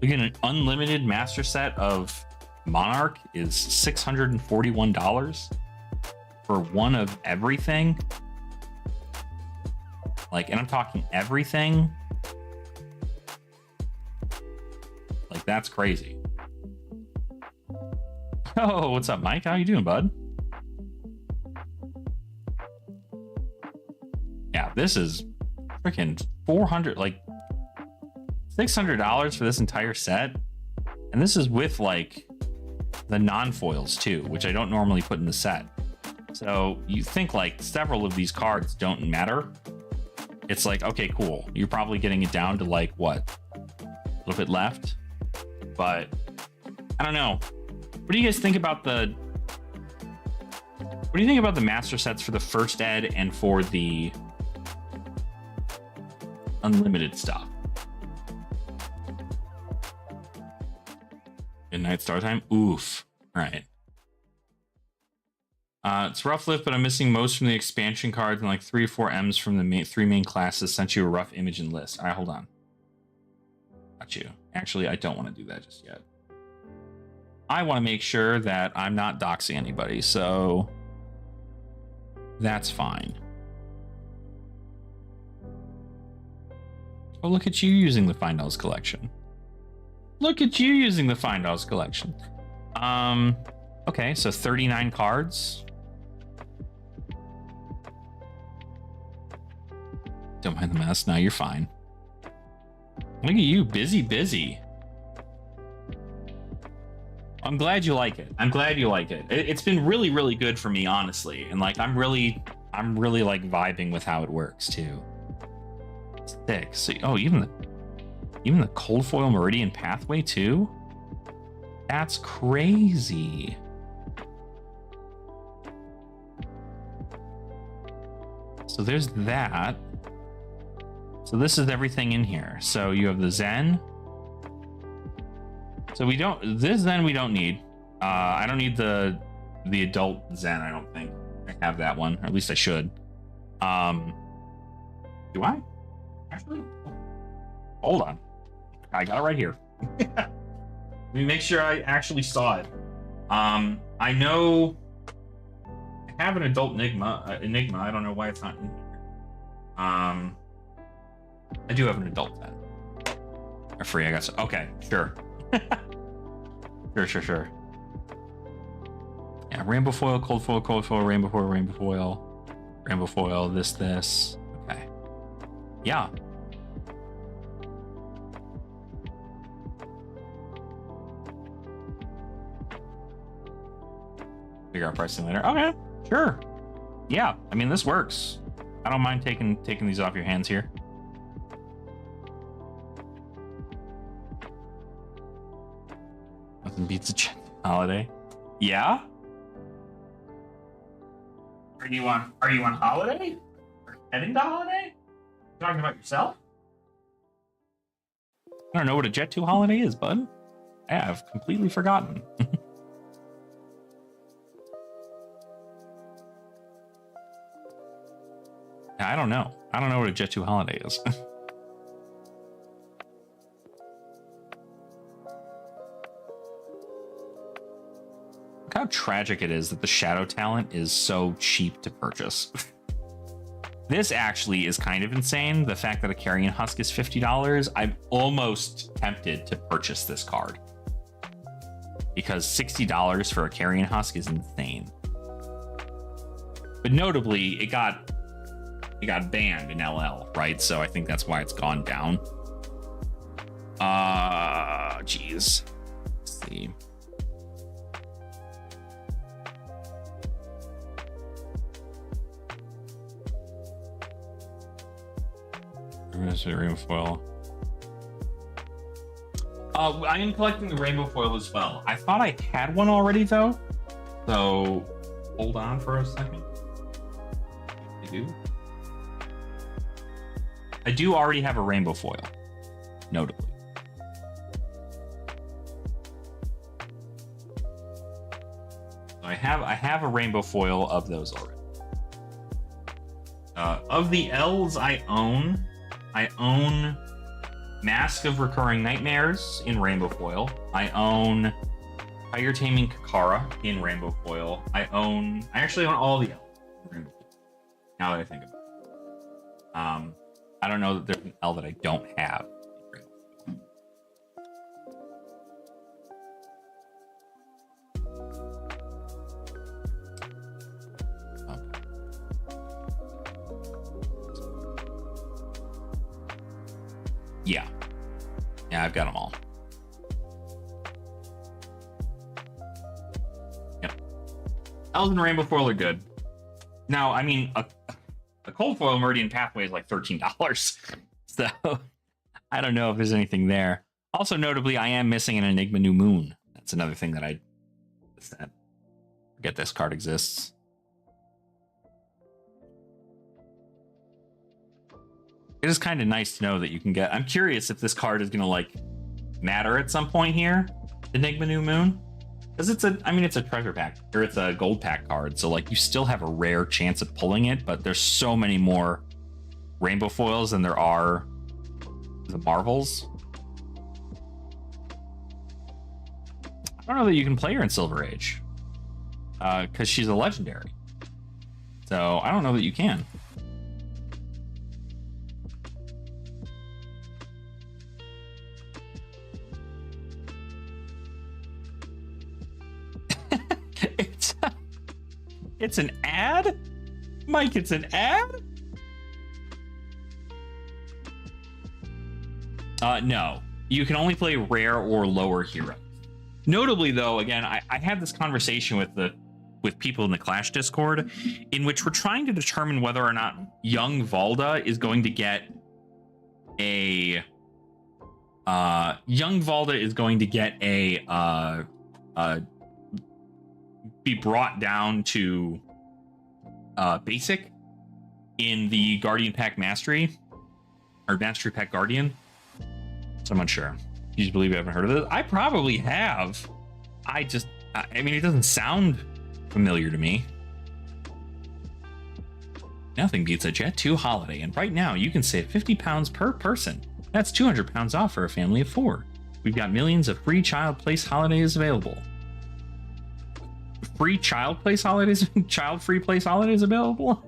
we get an unlimited master set of Monarch is $641 for one of everything. Like, and I'm talking everything. Like, that's crazy. Oh, what's up, Mike? How you doing, bud? Yeah, this is freaking 400, like $600 for this entire set. And this is with like the non-foils too, which I don't normally put in the set. So you think like several of these cards don't matter. It's like, okay, cool. You're probably getting it down to like what? A little bit left. But I don't know. What do you guys think about the... What do you think about the master sets for the first ed and for the unlimited stuff? Midnight start time? Oof. All right. It's rough lift, but I'm missing most from the expansion cards and like 3 or 4 M's from the three main classes. Sent you a rough image and list. All right, hold on. Got you. Actually, I don't want to do that just yet. I want to make sure that I'm not doxing anybody, so that's fine. Oh, look at you using the Find Dolls collection. Look at you using the Find Dolls collection. Okay, so 39 cards. Don't mind the mess. No, you're fine. Look at you, busy. I'm glad you like it. I'm glad you like it. It's been really, really good for me, honestly. And like, I'm really like vibing with how it works too. It's thick. So, oh, even the cold foil meridian pathway too. That's crazy. So there's that. So this is everything in here. So you have the Zen. So we don't, this Zen we don't need. I don't need the adult Zen, I don't think. I have that one, or at least I should. Do I? Actually? Hold on. I got it right here. Let me make sure I actually saw it. I know I have an adult Enigma. I don't know why it's not in here. I do have an adult Zen. Or free, I guess. Okay, sure. Sure. Yeah, rainbow foil, cold foil, rainbow foil, this. Okay. Yeah. Figure out pricing later. Okay, sure. Yeah, I mean, this works. I don't mind taking these off your hands here. Nothing beats a holiday. Yeah? Are you on holiday? Are you heading to holiday? You talking about yourself? I don't know what a Jet 2 holiday is, bud. I have completely forgotten. I don't know. I don't know what a Jet 2 holiday is. Look how tragic it is that the Shadow talent is so cheap to purchase. This actually is kind of insane. The fact that a Carrion Husk is $50, I'm almost tempted to purchase this card. Because $60 for a Carrion Husk is insane. But notably, it got banned in LL, right? So I think that's why it's gone down. Geez. Let's see. Rainbow foil. I am collecting the rainbow foil as well. I thought I had one already though. So hold on for a second. I do already have a rainbow foil, notably. So I have a rainbow foil of those already. Of the L's I own Mask of Recurring Nightmares in rainbow foil. I own Tiger Taming Kakara in rainbow foil. I actually own all the L's in rainbow foil, now that I think about it. I don't know that there's an L that I don't have. Yeah, I've got them all. Yep. L's and rainbow foil are good. Now, I mean, a cold foil Meridian Pathway is like $13. So I don't know if there's anything there. Also, notably, I am missing an Enigma New Moon. That's another thing that I forget this card exists. It is kind of nice to know that you can get. I'm curious if this card is going to like matter at some point here, Enigma New Moon, because it's a treasure pack, or it's a gold pack card. So like you still have a rare chance of pulling it, but there's so many more rainbow foils than there are the marvels. I don't know that you can play her in Silver Age because she's a legendary. So I don't know that you can. It's an ad? Mike, it's an ad? No, you can only play rare or lower heroes. Notably, though, again, I had this conversation with people in the Clash Discord, in which we're trying to determine whether or not young Valda is going to get a be brought down to basic in the Guardian Pack Mastery or Mastery Pack Guardian. So I'm unsure. You just believe you haven't heard of this? I probably have. I mean, it doesn't sound familiar to me. Nothing beats a Jet 2 holiday, and right now you can save £50 per person. That's £200 off for a family of 4. We've got millions of free child place holidays available. Free child place holidays? Child-free place holidays available?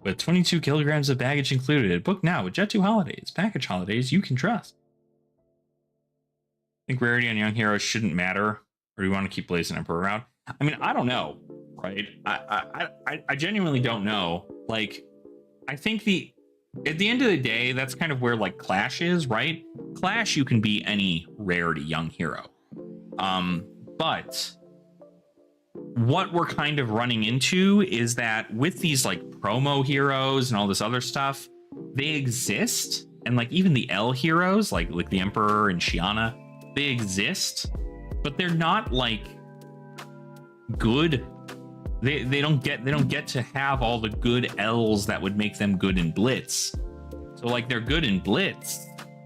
With 22 kilograms of baggage included. Book now with Jet 2 holidays. Package holidays you can trust. I think rarity on young heroes shouldn't matter, or do you want to keep Blazing Emperor around? I mean, I don't know, right? I genuinely don't know. Like, I think at the end of the day, that's kind of where like Clash is, right? Clash, you can be any rarity young hero. But what we're kind of running into is that with these like promo heroes and all this other stuff, they exist, and like even the L heroes, like the Emperor and Shiana, they exist, but they're not like good. They don't get to have all the good L's that would make them good in Blitz. So like they're good in Blitz,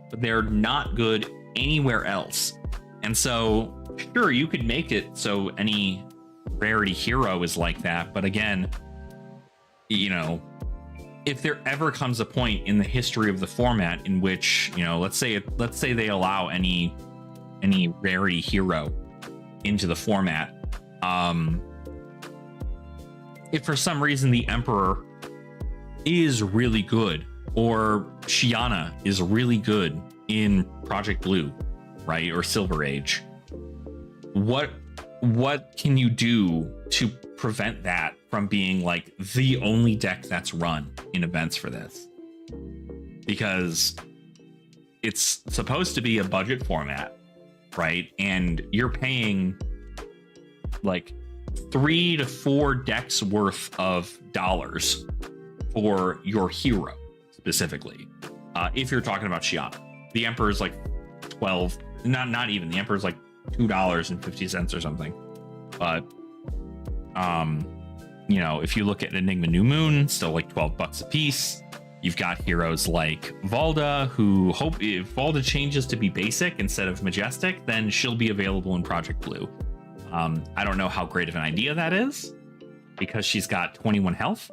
but they're not good anywhere else. And so sure, you could make it so any rarity hero is like that, but again, you know, if there ever comes a point in the history of the format in which, you know, let's say they allow any rarity hero into the format, if for some reason the Emperor is really good, or Shiana is really good in Project Blue, right, or Silver Age, what can you do to prevent that from being like the only deck that's run in events for this? Because it's supposed to be a budget format, right? And you're paying like 3 to 4 decks worth of dollars for your hero specifically. If you're talking about Shiana, the Emperor's like 12, not even, the Emperor's like $2.50 or something. But you know, if you look at Enigma New Moon, still like $12 a piece. You've got heroes like Valda, who hope if Valda changes to be basic instead of majestic, then she'll be available in Project Blue. I don't know how great of an idea that is, because she's got 21 health.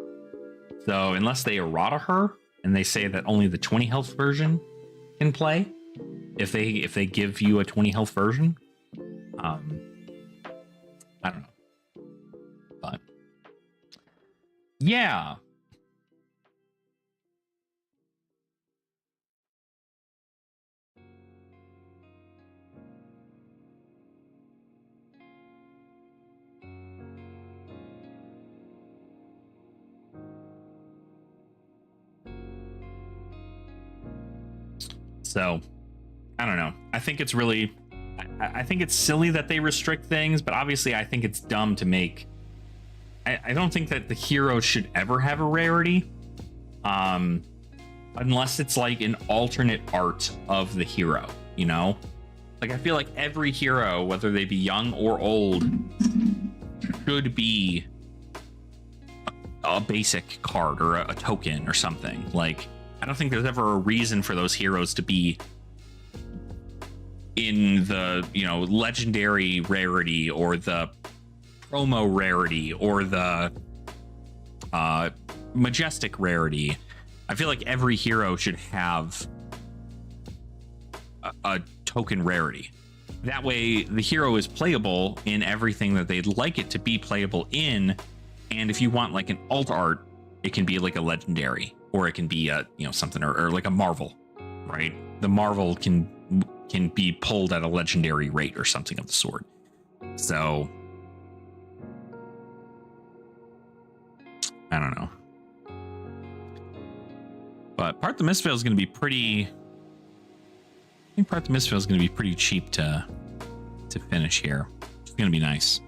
So unless they errata her and they say that only the 20 health version can play, if they give you a 20 health version, I don't know. But yeah. So, I don't know. I think it's really, I think it's silly that they restrict things, but obviously I think it's dumb to make, I don't think that the hero should ever have a rarity, unless it's like an alternate art of the hero, you know? Like, I feel like every hero, whether they be young or old, should be a basic card or a token or something. Like, I don't think there's ever a reason for those heroes to be in the, you know, legendary rarity or the promo rarity or the majestic rarity. I feel like every hero should have a token rarity. That way the hero is playable in everything that they'd like it to be playable in. And if you want like an alt art, it can be like a legendary, or it can be a, you know, something, or like a Marvel, right? The Marvel can be pulled at a legendary rate or something of the sort. So I don't know. But Part the Mistveil is going to be pretty think Part the Mistveil is going to be pretty cheap to finish here. It's going to be nice.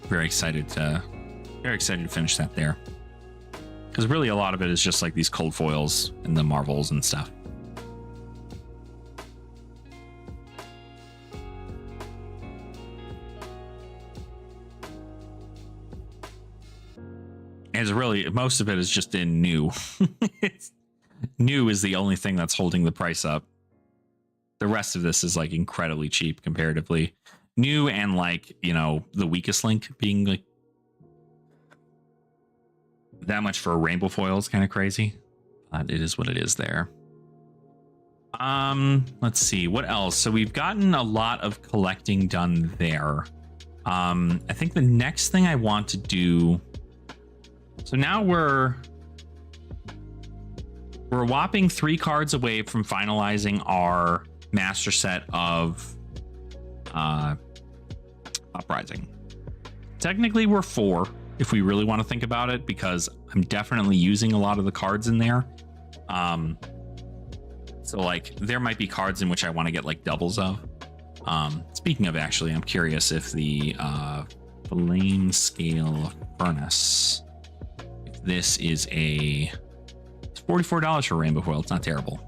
Very excited to finish that there. Because really a lot of it is just like these cold foils and the marvels and stuff. And really, most of it is just in new. New is the only thing that's holding the price up. The rest of this is like incredibly cheap comparatively. New and like, you know, the weakest link being like that much for a rainbow foil is kind of crazy. But it is what it is there. Let's see what else. So we've gotten a lot of collecting done there. I think the next thing I want to do. So now we're a whopping 3 cards away from finalizing our master set of Uprising. Technically we're 4 if we really want to think about it, because I'm definitely using a lot of the cards in there. So like there might be cards in which I want to get like doubles of. Speaking of, actually, I'm curious if the flame scale furnace, if this is it's $44 for rainbow foil. It's not terrible.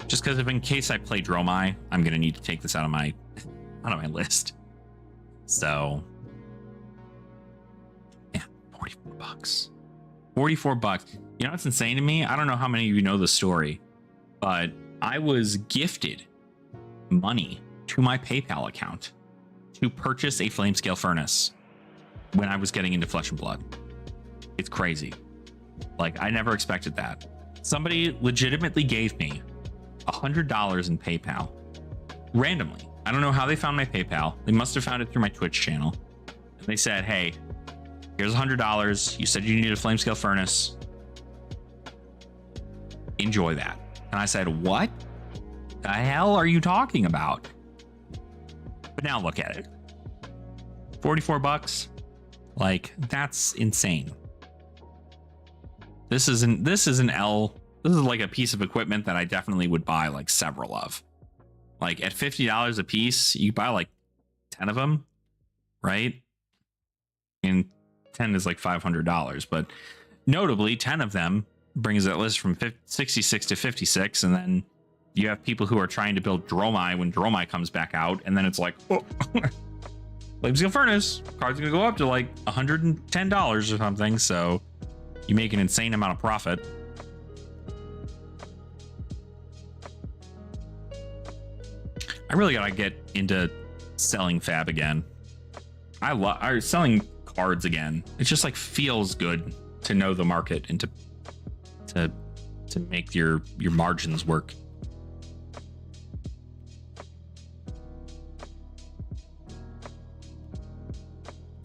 Just because if in case I play Dromai, I'm gonna need to take this out of my list. So yeah, $44. $44. You know what's insane to me? I don't know how many of you know the story, but I was gifted money to my PayPal account to purchase a flame scale furnace when I was getting into Flesh and Blood. It's crazy. Like, I never expected that. Somebody legitimately gave me $100 in PayPal randomly. I don't know how they found my PayPal. They must have found it through my Twitch channel. And they said, hey, here's $100. You said you needed a flame scale furnace. Enjoy that. And I said, what the hell are you talking about? But now look at it. $44. Like, that's insane. This is like a piece of equipment that I definitely would buy like several of. Like at $50 a piece, you buy like 10 of them, right? And 10 is like $500, but notably 10 of them brings that list from 66 to 56, and then you have people who are trying to build Dromai when Dromai comes back out, and then it's like, oh, flame scale furnace card's gonna go up to like $110 or something, so you make an insane amount of profit. I really gotta get into selling fab again. I love selling cards again. It just like feels good to know the market and to make your margins work.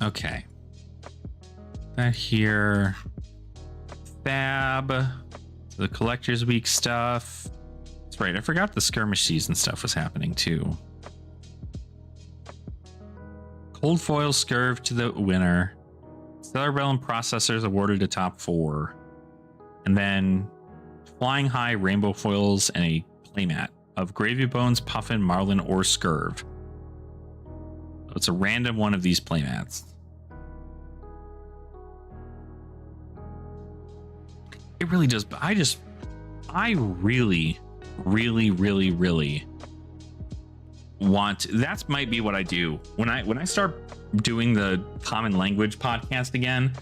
Okay. That here. Fab. The Collector's Week stuff. That's right. I forgot the skirmish season stuff was happening too. Cold foil scurv to the winner. Stellar Realm processors awarded to top 4. And then flying high rainbow foils and a playmat of Gravy Bones, Puffin, Marlin, or Scurv. So it's a random one of these playmats. It really does. But I really want. That might be what I do when I start doing the common language podcast again.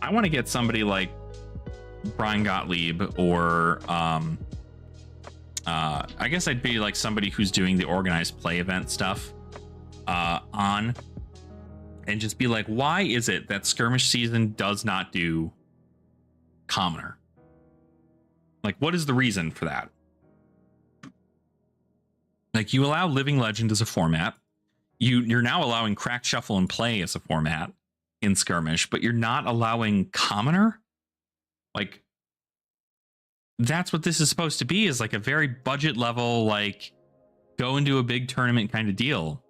I want to get somebody like Brian Gottlieb or I guess I'd be like somebody who's doing the organized play event stuff on, and just be like, why is it that skirmish season does not do commoner? Like, what is the reason for that? Like, you allow Living Legend as a format. You're now allowing Crack, Shuffle, and Play as a format in skirmish, but you're not allowing commoner? Like, that's what this is supposed to be, is like a very budget level, like, go into a big tournament kind of deal.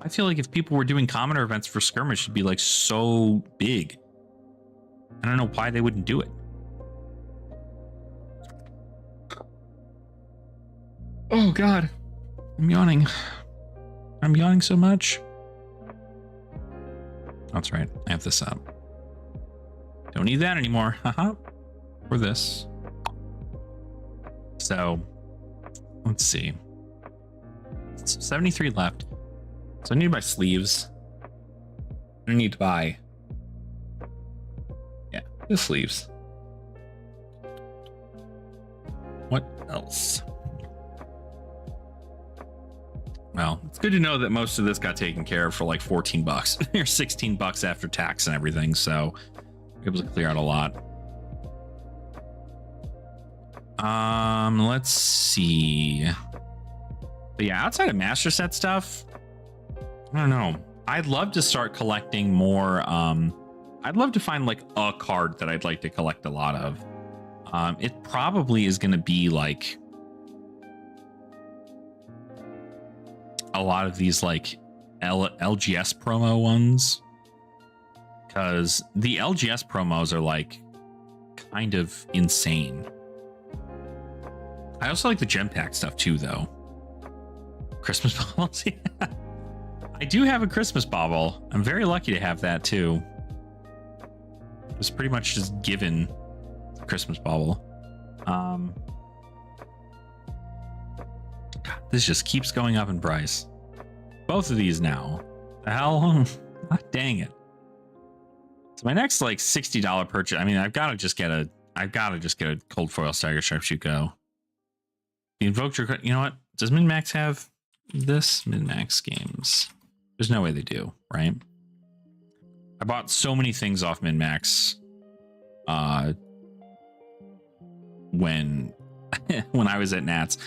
I feel like if people were doing commoner events for skirmish, it'd be like so big. I don't know why they wouldn't do it. Oh God, I'm yawning. I'm yawning so much. That's right. I have this up. Don't need that anymore. Haha. For this. So let's see. 73 left. So I need to buy sleeves. I need to buy, yeah, the sleeves. What else? Well, it's good to know that most of this got taken care of for like 14 bucks or 16 bucks after tax and everything. So we're able to clear out a lot. Let's see. But yeah, outside of master set stuff, I don't know. I'd love to start collecting more. I'd love to find like a card that I'd like to collect a lot of. It probably is going to be like a lot of these like LGS promo ones, because the LGS promos are like kind of insane. I also like the gem pack stuff too, though. Christmas baubles. Yeah. I do have a Christmas bauble. I'm very lucky to have that too. It was pretty much just given a Christmas bauble. God, this just keeps going up in price. Both of these now. The hell? Dang it. So my next like $60 purchase. I mean, I've got to just get a cold foil Stagger Sharpshooter. The invoked your, you know what? Does Min-Max have this? Min-Max games. There's no way they do, right? I bought so many things off Min-Max when when I was at Nats.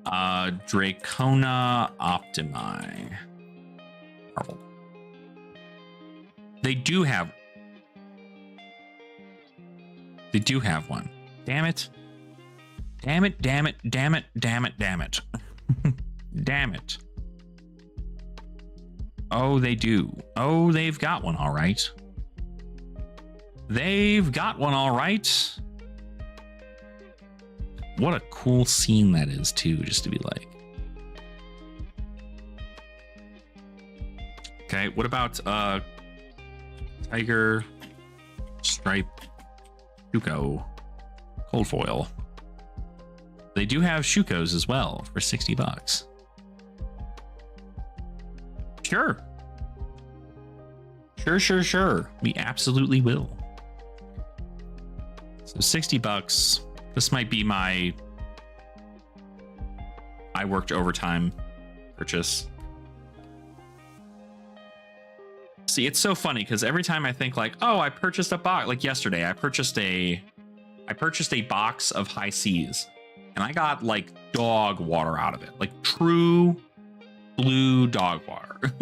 Dracona Optimi. Marvel. They do have one. Damn it. Damn it, damn it, damn it, damn it, damn it. Damn it. Oh, they do. Oh, they've got one, all right. They've got one, all right. What a cool scene that is, too, just to be like. Okay, what about Tiger Stripe Shuko Cold Foil? They do have Shukos as well for 60 bucks. Sure. Sure. We absolutely will. So 60 bucks. This might be my I worked overtime purchase. See, it's so funny because every time I think like, oh, I purchased a box, like yesterday, I purchased a box of High Seas, and I got like dog water out of it, like true blue dog water.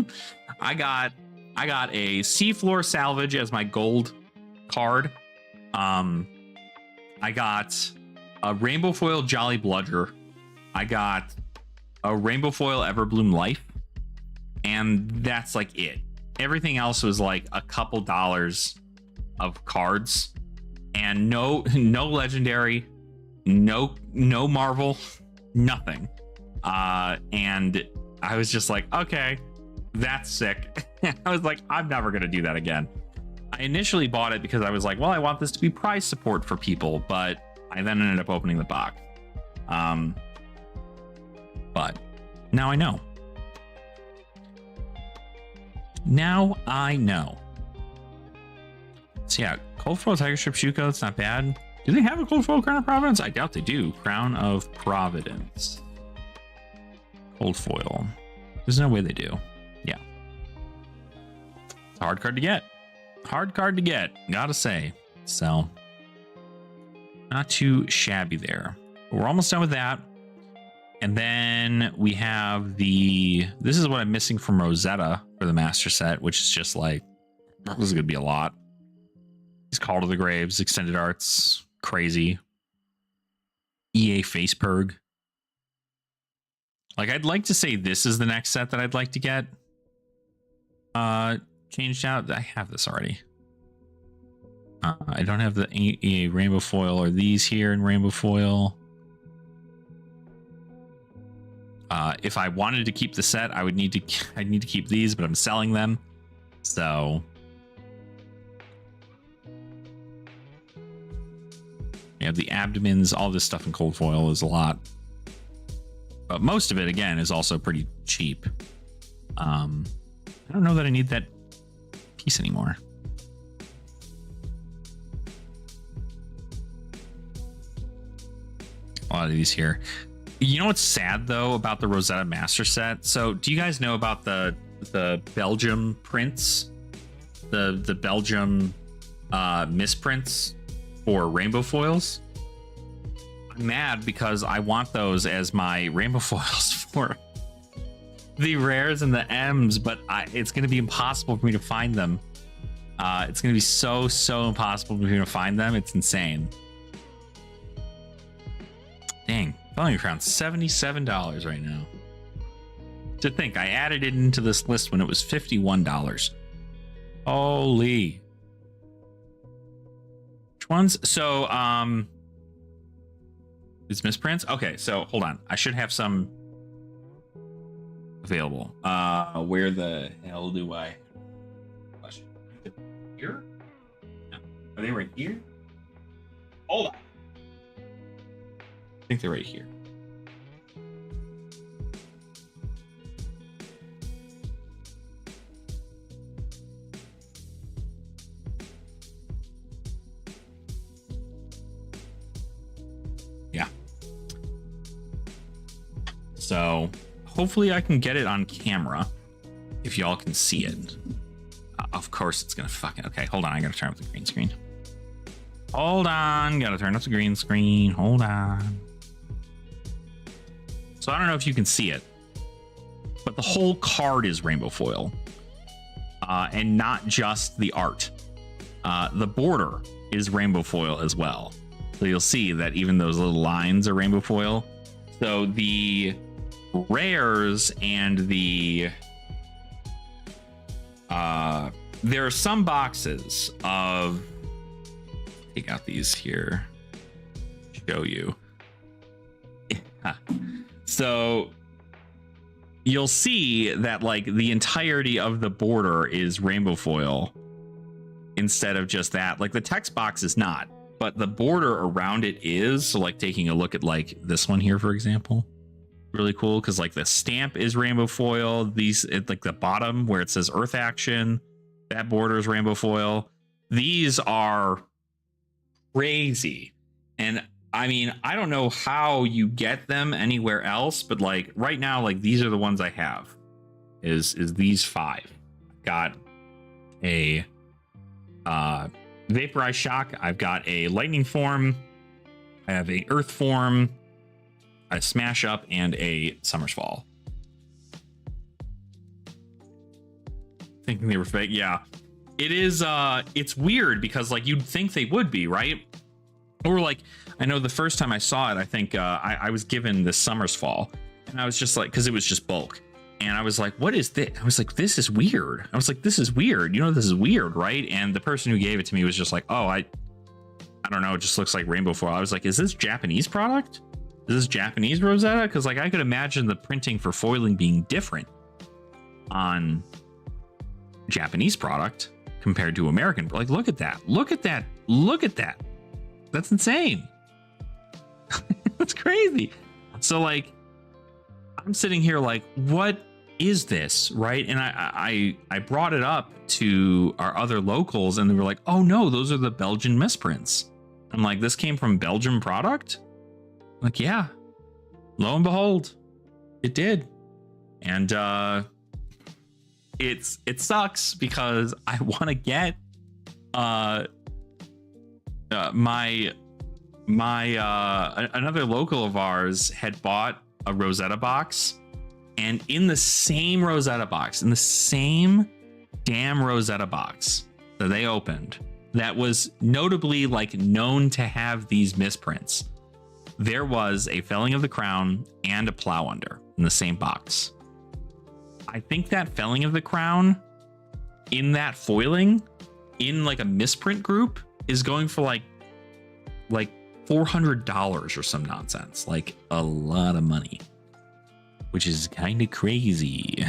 I got a Seafloor Salvage as my gold card. I got a Rainbow Foil Jolly Bludger. I got a Rainbow Foil Everbloom Life, and that's like it. Everything else was like a couple dollars of cards, and no legendary, no Marvel, nothing. And I was just like, okay, that's sick. I was like, I'm never gonna do that again. I initially bought it because I was like, well, I want this to be price support for people, but I then ended up opening the box. But now I know. Now I know. So yeah, Cold Foil Tiger Strip Shuko, it's not bad. Do they have a Cold Foil Crown of Providence? I doubt they do. Crown of Providence. Cold Foil. There's no way they do. Yeah. It's a hard card to get. Hard card to get, gotta say. So, not too shabby there. But we're almost done with that. And then we have this is what I'm missing from Rosetta for the master set, which is just like, this is gonna be a lot. These Call to the Graves, Extended Arts, crazy. EA Facepurg. Like, I'd like to say this is the next set that I'd like to get changed out. I have this already. I don't have the EA Rainbow Foil or these here in Rainbow Foil. If I wanted to keep the set, I'd need to keep these, but I'm selling them. So you have the abdomens, all this stuff in cold foil is a lot. But most of it, again, is also pretty cheap. I don't know that I need that piece anymore. A lot of these here. You know what's sad though about the Rosetta Master Set? So do you guys know about the Belgium prints? The Belgium misprints for rainbow foils? I'm mad because I want those as my rainbow foils for the rares and the M's, but it's going to be impossible for me to find them. It's going to be so impossible for me to find them. It's insane. Dang, Felling Crown, $77 right now. To think, I added it into this list when it was $51. Holy. Which ones? So, these misprints? Okay, so hold on. I should have some available. Where the hell do I? Here? No. Are they right here? Hold on. I think they're right here. Yeah. So hopefully I can get it on camera if y'all can see it. Of course it's gonna fucking... Okay, hold on. I gotta turn up the green screen. Hold on. Gotta turn up the green screen. Hold on. So I don't know if you can see it, but the whole card is rainbow foil, and not just the art. The border is rainbow foil as well. So you'll see that even those little lines are rainbow foil. So the rares and the there are some boxes of... Take out these here. Show you. So you'll see that like the entirety of the border is rainbow foil instead of just that. Like the text box is not, but the border around it is. So like taking a look at like this one here, for example, really cool because like the stamp is rainbow foil. These at like the bottom where it says Earth Action, that border is rainbow foil. These are crazy. And I mean, I don't know how you get them anywhere else, but like right now, like these are the ones I have is these 5. Got a Vaporized Shock. I've got a Lightning Form. I have a Earth Form, a Smash Up, and a Summer's Fall. Thinking they were fake. Yeah, it is. It's weird because like you'd think they would be, right? Or like, I know the first time I saw it, I think I was given this Summer's Fall, and I was just like, because it was just bulk, and I was like, what is this? I was like, this is weird. I was like, this is weird. You know, this is weird, right? And the person who gave it to me was just like, oh, I don't know. It just looks like rainbow foil. I was like, is this Japanese product? Is this Japanese Rosetta? Because like I could imagine the printing for foiling being different on Japanese product compared to American. Like, look at that. Look at that. Look at that. That's insane. That's crazy. So like I'm sitting here like, what is this, right? And I brought it up to our other locals and they were like, oh no, those are the Belgian misprints. I'm like, this came from Belgium product? I'm like, yeah, lo and behold, it did. And it sucks because I want to get another local of ours had bought a Rosetta box, and in the same Rosetta box, in the same damn Rosetta box that they opened, that was notably like known to have these misprints, there was a Felling of the Crown and a Plow Under in the same box. I think that Felling of the Crown in that foiling in like a misprint group is going for like $400 or some nonsense, like a lot of money, which is kind of crazy.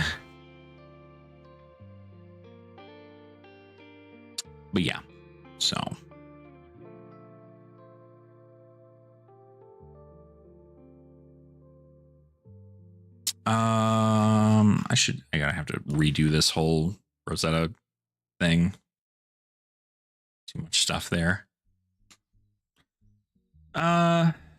But yeah, so. I gotta have to redo this whole Rosetta thing. Too much stuff there.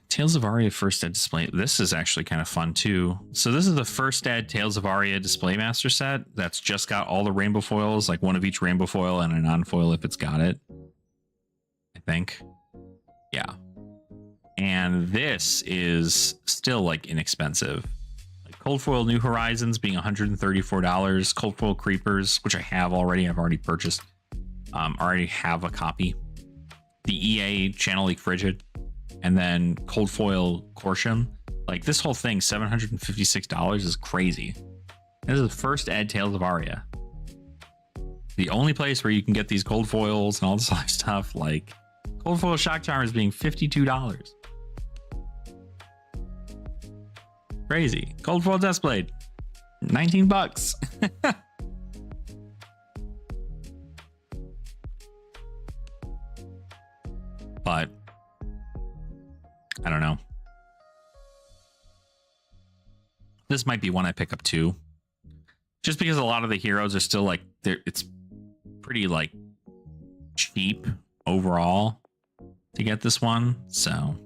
Tales of Aria first ed display. This is actually kind of fun too. So this is the first ed Tales of Aria display master set that's just got all the rainbow foils, like one of each rainbow foil and a non-foil if it's got it. I think. Yeah. And this is still like inexpensive. Cold Foil New Horizons being $134. Cold Foil Creepers, which I have already. I've already purchased. Already have a copy. The EA Channel Leak Frigid. And then Cold Foil Corsham. Like this whole thing, $756 is crazy. This is the first ed Tales of Aria. The only place where you can get these cold foils and all this other stuff, like Cold Foil Shock Charmers being $52. Crazy. Cold Foil Duskblade, $19. But I don't know. This might be one I pick up too. Just because a lot of the heroes are still like it's pretty like cheap overall to get this one. So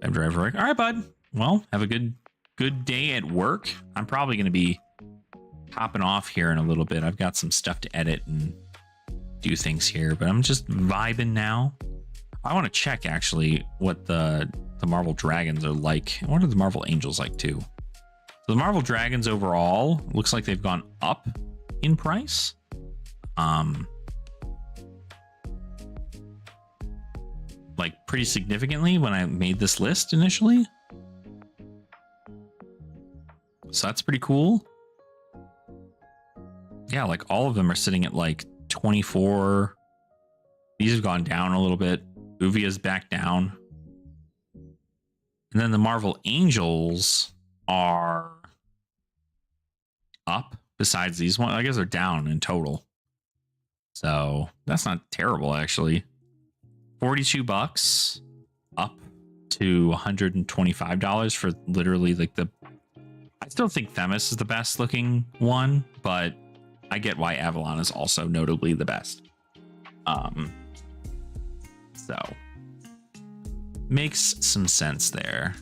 I'm driver like, all right, bud. Well, have a good day at work. I'm probably going to be hopping off here in a little bit. I've got some stuff to edit and do things here, but I'm just vibing now. I want to check actually what the Marvel Dragons are like. And what are the Marvel Angels like too? So the Marvel Dragons overall looks like they've gone up in price. Like pretty significantly when I made this list initially. So that's pretty cool. Yeah, like all of them are sitting at like 24. These have gone down a little bit. Uvia's back down. And then the Marvel Angels are up besides these ones. I guess they're down in total. So that's not terrible, actually. $42 up to $125 for literally like the... I still think Themis is the best looking one, but I get why Avalon is also notably the best. So makes some sense there.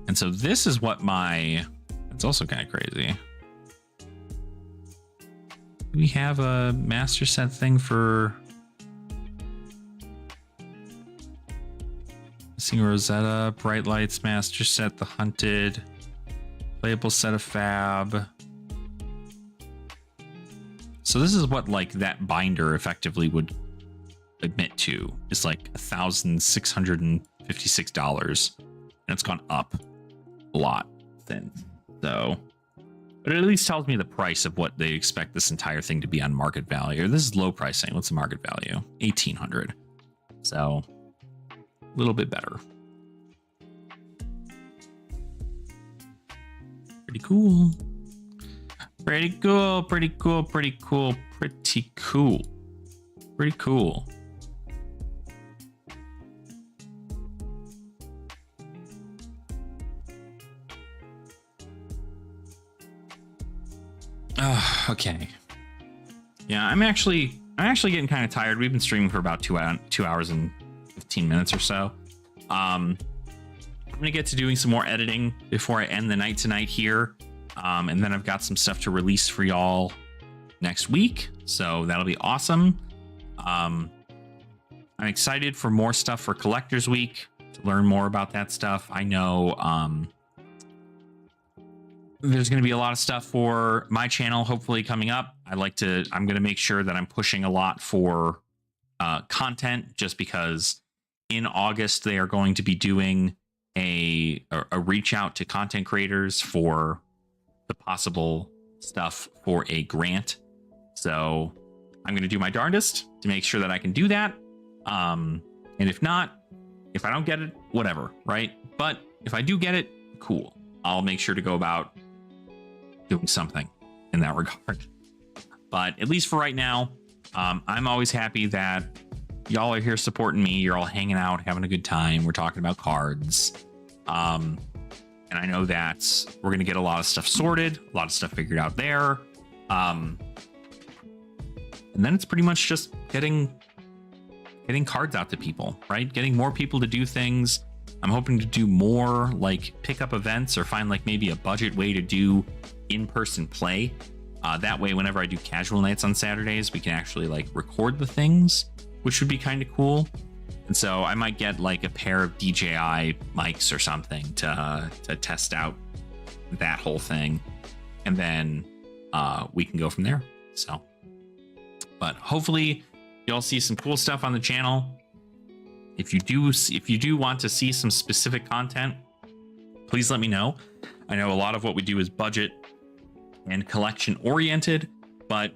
And so this is what it's also kind of crazy. We have a master set thing for Missing Rosetta, Bright Lights master set, the Hunted, playable set of Fab. So this is what like that binder effectively would admit to, is like $1,656, and it's gone up a lot since. So, but it at least tells me the price of what they expect this entire thing to be on market value. This is low pricing. What's the market value? $1,800. So a little bit better. Pretty cool. Pretty cool, pretty cool, pretty cool, pretty cool. Pretty cool. Okay. Yeah, I'm actually getting kind of tired. We've been streaming for about 2 hours and 15 minutes or so. I'm gonna get to doing some more editing before I end the night tonight here. And then I've got some stuff to release for y'all next week. So that'll be awesome. I'm excited for more stuff for Collectors Week, to learn more about that stuff. I know there's going to be a lot of stuff for my channel, hopefully coming up. I'm going to make sure that I'm pushing a lot for content, just because in August they are going to be doing a reach out to content creators for the possible stuff for a grant. So I'm going to do my darndest to make sure that I can do that. And if not, if I don't get it, whatever, right? But if I do get it, cool. I'll make sure to go about doing something in that regard. But at least for right now, I'm always happy that y'all are here supporting me. You're all hanging out, having a good time. We're talking about cards. And I know that we're going to get a lot of stuff sorted, a lot of stuff figured out there. And then it's pretty much just getting cards out to people, right? Getting more people to do things. I'm hoping to do more like pickup events or find like maybe a budget way to do in-person play. That way, whenever I do casual nights on Saturdays, we can actually like record the things, which would be kind of cool. And so I might get like a pair of DJI mics or something to test out that whole thing. And then we can go from there. So, but hopefully you'll see some cool stuff on the channel. If you do want to see some specific content, please let me know. I know a lot of what we do is budget and collection oriented, but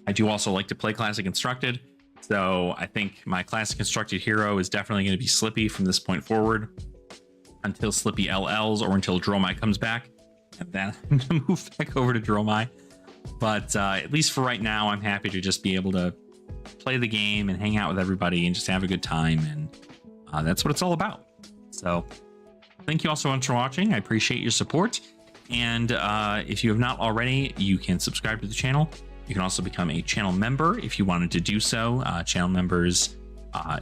I do also like to play Classic Constructed. So I think my Classic Constructed hero is definitely going to be Slippy from this point forward until Slippy LLs or until Dromai comes back. And then I'm going to move back over to Dromai. But at least for right now, I'm happy to just be able to play the game and hang out with everybody and just have a good time. And that's what it's all about. So thank you all so much for watching. I appreciate your support. And if you have not already, you can subscribe to the channel. You can also become a channel member if you wanted to do so. Channel members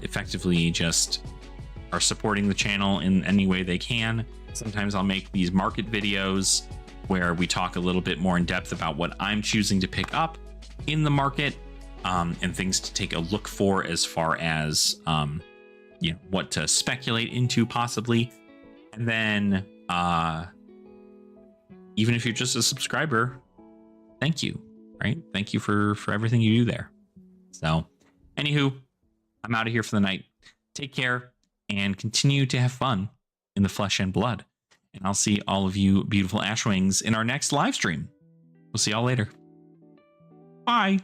effectively just are supporting the channel in any way they can. Sometimes I'll make these market videos where we talk a little bit more in depth about what I'm choosing to pick up in the market and things to take a look for as far as what to speculate into possibly. And then even if you're just a subscriber, thank you. Right? Thank you for everything you do there. So, anywho, I'm out of here for the night. Take care and continue to have fun in the flesh and blood. And I'll see all of you beautiful Ashwings in our next live stream. We'll see y'all later. Bye.